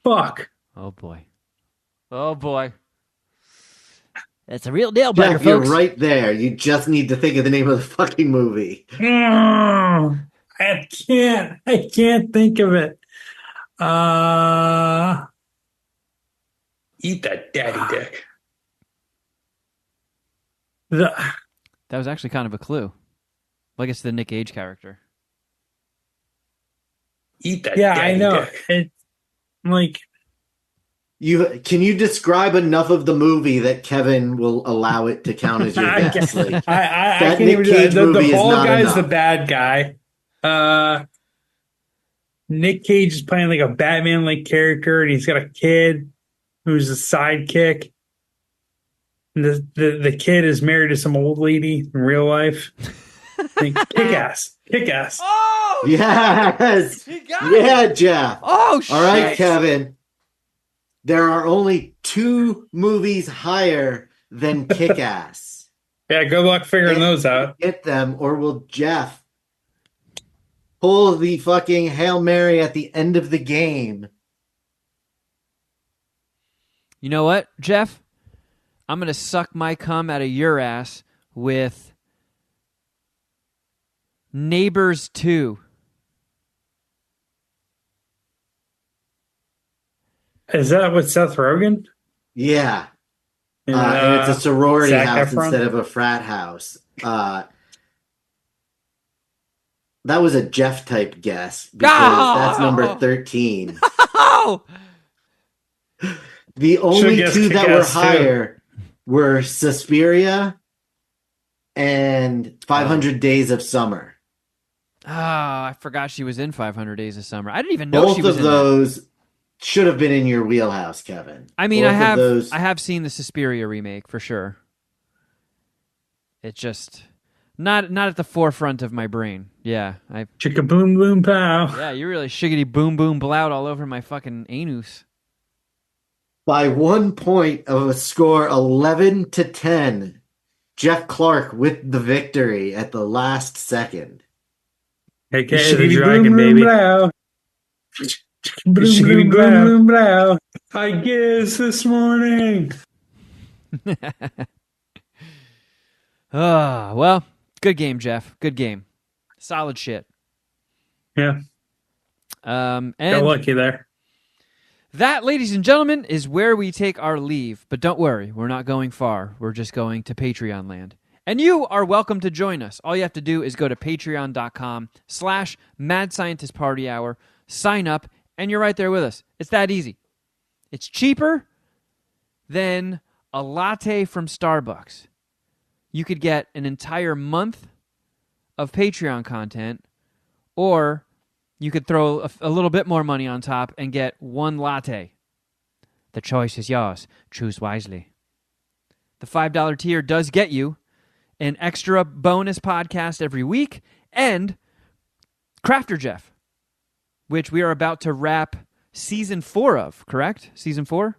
Fuck. Oh boy. Oh boy. It's a real nail biter, Geoff, you're folks. right there. You just need to think of the name of the fucking movie. I can't. I can't think of it. Eat that daddy dick. The, That was actually kind of a clue. Like it's the Nick Cage character. Eat that yeah, daddy I know. Dick. It's like Can you describe enough of the movie that Kevin will allow it to count as your guess? I Like, I that can't Nick even do Cage it. The movie is bald not guy is the enough. bad guy. Nick Cage is playing like a Batman-like character, and he's got a kid who's a sidekick. And the kid is married to some old lady in real life. Like, kick ass. Oh, Yes. he got Yeah, it. Geoff. Oh shit! All right, Kevin. There are only 2 movies higher than Kick-Ass. Yeah, good luck figuring those out. Get them, or will Geoff pull the fucking Hail Mary at the end of the game? You know what, Geoff? I'm gonna suck my cum out of your ass with Neighbors 2. Is that with Seth Rogen? Yeah. And it's a sorority Zac house Efron? instead of a frat house. That was a Geoff type guess because that's number 13. Oh! The only guessed 2 that were Kick-Ass, too. higher were Suspiria and 500 Days of Summer. Oh, I forgot she was in 500 Days of Summer. I didn't even know Both she was of in that. those should have been in your wheelhouse, Kevin. I mean, Both I of those. have seen the Suspiria remake for sure. It's just not at the forefront of my brain. Yeah, Chicka boom boom pow. yeah, you really shiggity boom boom blout all over my fucking anus. By 1 point of a score 11-10, Geoff Clark with the victory at the last second. AKA the dragon, baby. Boom, boom, boom, blow. I guess this morning. Well, good game, Geoff. Good game. Solid shit. Yeah, And got lucky there. that, ladies and gentlemen, is where we take our leave. But don't worry, we're not going far. We're just going to Patreon land. And you are welcome to join us. All you have to do is go to patreon.com/Mad Scientist Party Hour, sign up, and you're right there with us. It's that easy. It's cheaper than a latte from Starbucks. You could get an entire month of Patreon content, or you could throw a little bit more money on top and get one latte. The choice is yours. Choose wisely. The $5 tier does get you an extra bonus podcast every week and Crafter Geoff, which we are about to wrap season 4 of, correct? Season 4?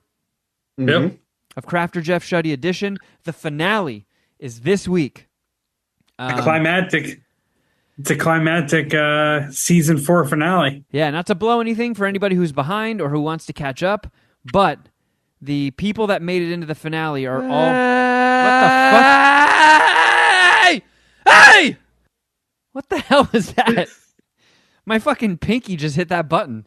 Yep. Of Crafter Geoff Shuddy Edition. The finale is this week. Climactic. It's a climactic season 4 finale. Yeah, not to blow anything for anybody who's behind or who wants to catch up, but the people that made it into the finale are all... What the fuck? Hey! What the hell was that? My fucking pinky just hit that button.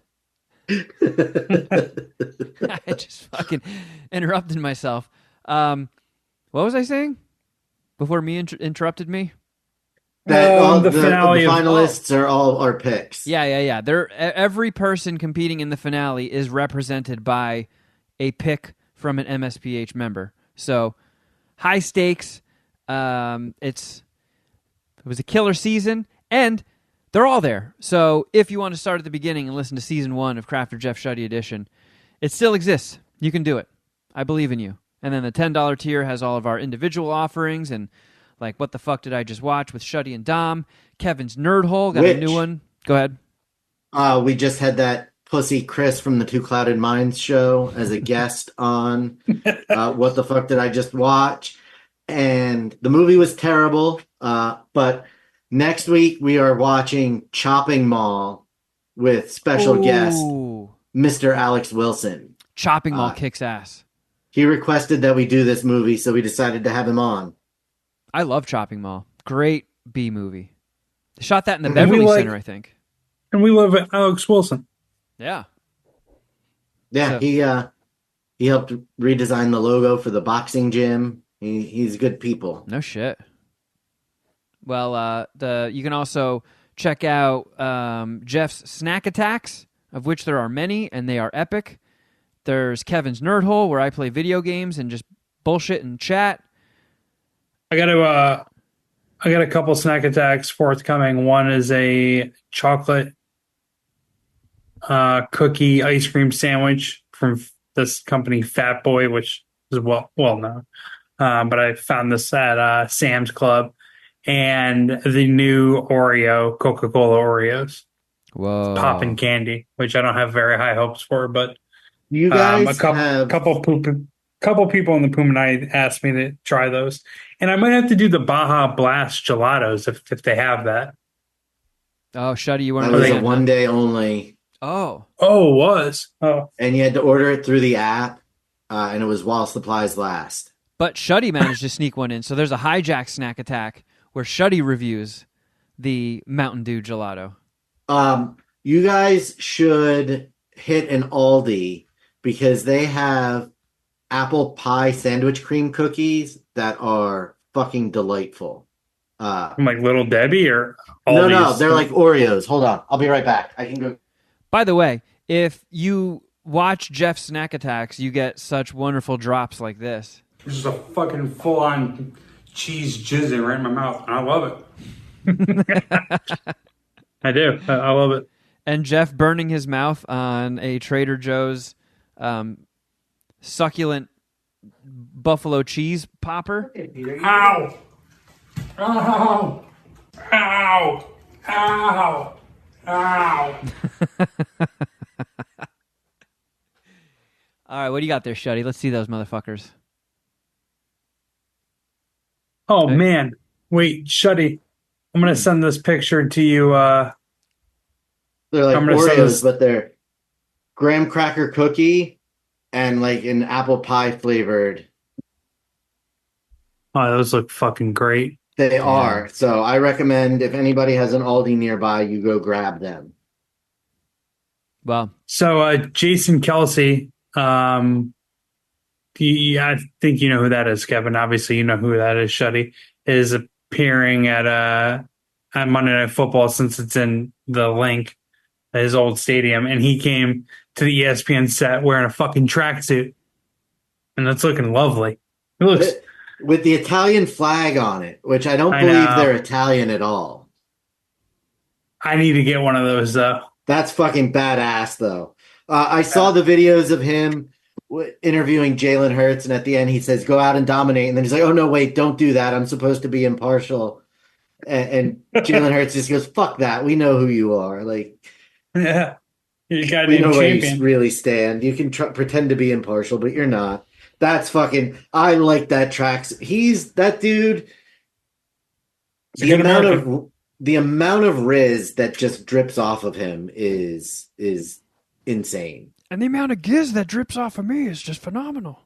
I just fucking interrupted myself. What was I saying before me interrupted me? That all The the finale of finalists are all our picks. Yeah. Every person competing in the finale is represented by a pick from an MSPH member. So high stakes. It was a killer season, and they're all there. So if you want to start at the beginning and listen to season 1 of Crafter Geoff Shuddy Edition, it still exists. You can do it. I believe in you. And then the $10 tier has all of our individual offerings and like What the Fuck Did I Just Watch with Shuddy and Dom. Kevin's Nerd Hole got a new one. Go ahead. We just had that pussy Chris from the Two Clouded Minds show as a guest on What the Fuck Did I Just Watch? And the movie was terrible. But next week we are watching Chopping Mall with special guest Mr. Alex Wilson. Chopping Mall kicks ass. He requested that we do this movie, so we decided to have him on. I love Chopping Mall. Great B movie. They shot that in the Beverly Center, I think. And we love Alex Wilson. Yeah. Yeah, so, he helped redesign the logo for the boxing gym. He's good people. No shit. Well, you can also check out Geoff's Snack Attacks, of which there are many, and they are epic. There's Kevin's Nerd Hole, where I play video games and just bullshit and chat. I got a couple snack attacks forthcoming. One is a chocolate cookie ice cream sandwich from this company Fat Boy, which is well known. But I found this at Sam's Club, and the new Oreo, Coca-Cola Oreos. Whoa. Poppin' candy, which I don't have very high hopes for, but you guys couple people in the Puma Night asked me to try those, and I might have to do the Baja Blast gelatos if they have that. Oh, Shuddy, you want to? That was a 1 day only. Oh, it was. Oh, and you had to order it through the app, and it was while supplies last. But Shuddy managed to sneak one in, so there's a hijack snack attack where Shuddy reviews the Mountain Dew gelato. You guys should hit an Aldi because they have apple pie sandwich cream cookies that are fucking delightful. Like Little Debbie or Aldi's? No, they're like Oreos. Hold on, I'll be right back. I can go. By the way, if you watch Geoff's Snack Attacks, you get such wonderful drops like this. This is a fucking full-on cheese jizzing right in my mouth, and I love it. I do. I love it. And Geoff burning his mouth on a Trader Joe's succulent buffalo cheese popper. Ow! Ow! Ow! Ow! Ow! All right, what do you got there, Shuddy? Let's see those motherfuckers. Oh, okay. Man. Wait, Shuddy. I'm going to send this picture to you. They're like Oreos, but they're graham cracker cookie and like an apple pie flavored. Oh, those look fucking great. They are. So I recommend if anybody has an Aldi nearby, you go grab them. Well, so Jason Kelsey, I think you know who that is, Kevin. Obviously, you know who that is. Shuddy is appearing at Monday Night Football since it's in the link, his old stadium, and he came to the ESPN set wearing a fucking tracksuit, and it's looking lovely. It looks with the Italian flag on it, which I don't believe they're Italian at all. I need to get one of those though. That's fucking badass though. I saw the videos of him interviewing Jalen Hurts, and at the end he says, "Go out and dominate," and then he's like, "Oh no, wait, don't do that. I'm supposed to be impartial." And Jalen Hurts just goes, "Fuck that. We know who you are." Like, yeah, you got we know where you really stand. You can pretend to be impartial, but you're not. That's fucking. I like that tracks. He's that dude. The amount of riz that just drips off of him is insane. And the amount of giz that drips off of me is just phenomenal.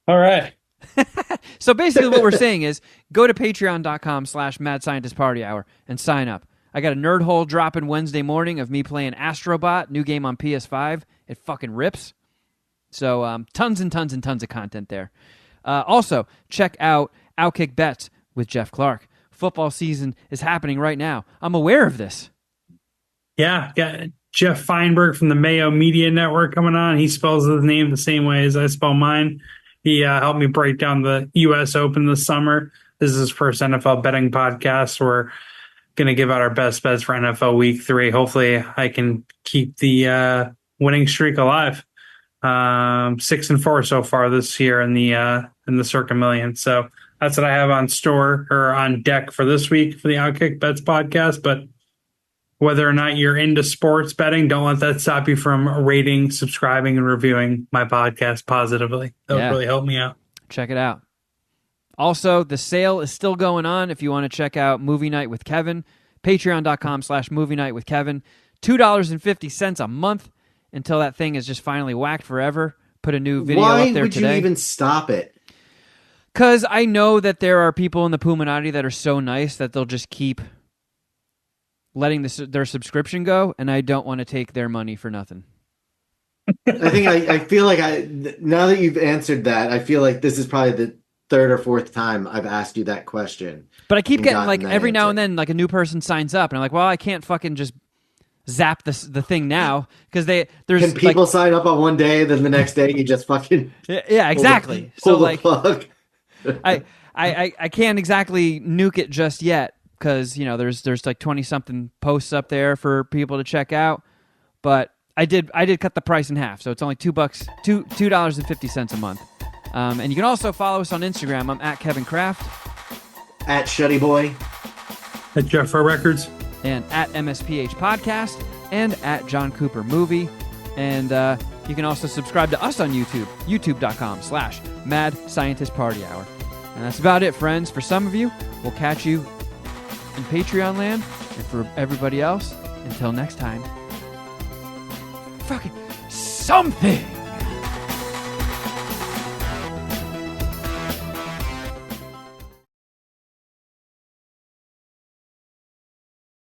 All right. So basically what we're saying is go to patreon.com/Mad Scientist Party Hour and sign up. I got a nerd hole dropping Wednesday morning of me playing Astrobot, new game on PS5. It fucking rips. So tons and tons and tons of content there. Also, check out Outkick Bets with Geoff Clark. Football season is happening right now. I'm aware of this. Yeah, Jeff Feinberg from the Mayo Media Network coming on. He spells his name the same way as I spell mine. He helped me break down the U.S. Open this summer. This is his first NFL betting podcast. We're going to give out our best bets for NFL Week 3. Hopefully, I can keep the winning streak alive. 6-4 so far this year in the Circa Million. So that's what I have on deck for this week for the Outkick Bets podcast. But whether or not you're into sports betting, don't let that stop you from rating, subscribing, and reviewing my podcast positively. That would really help me out. Check it out. Also, the sale is still going on if you want to check out Movie Night with Kevin. Patreon.com/Movie Night with Kevin. $2.50 a month until that thing is just finally whacked forever. Put a new video up there today. Why would you even stop it? Because I know that there are people in the Puminati that are so nice that they'll just keep letting their subscription go, and I don't want to take their money for nothing. I feel like now that you've answered that, I feel like this is probably the third or fourth time I've asked you that question. But I keep getting like every now and then, like a new person signs up, and I'm like, well, I can't fucking just zap the thing now because there's can people sign up on one day, then the next day you just fucking yeah, exactly. So like, plug. I can't exactly nuke it just yet because there's like 20 something posts up there for people to check out, but I did cut the price in half, so it's only $2.50 a month. And you can also follow us on Instagram. I'm at Kevin Kraft, at Shuddy Boy, at Jeff Records, and at MSPH Podcast, and at John Cooper Movie. And you can also subscribe to us on YouTube, youtube.com/Mad Scientist Party Hour. And that's about it, friends. For some of you, we'll catch you in Patreon land. And for everybody else, until next time, fucking something.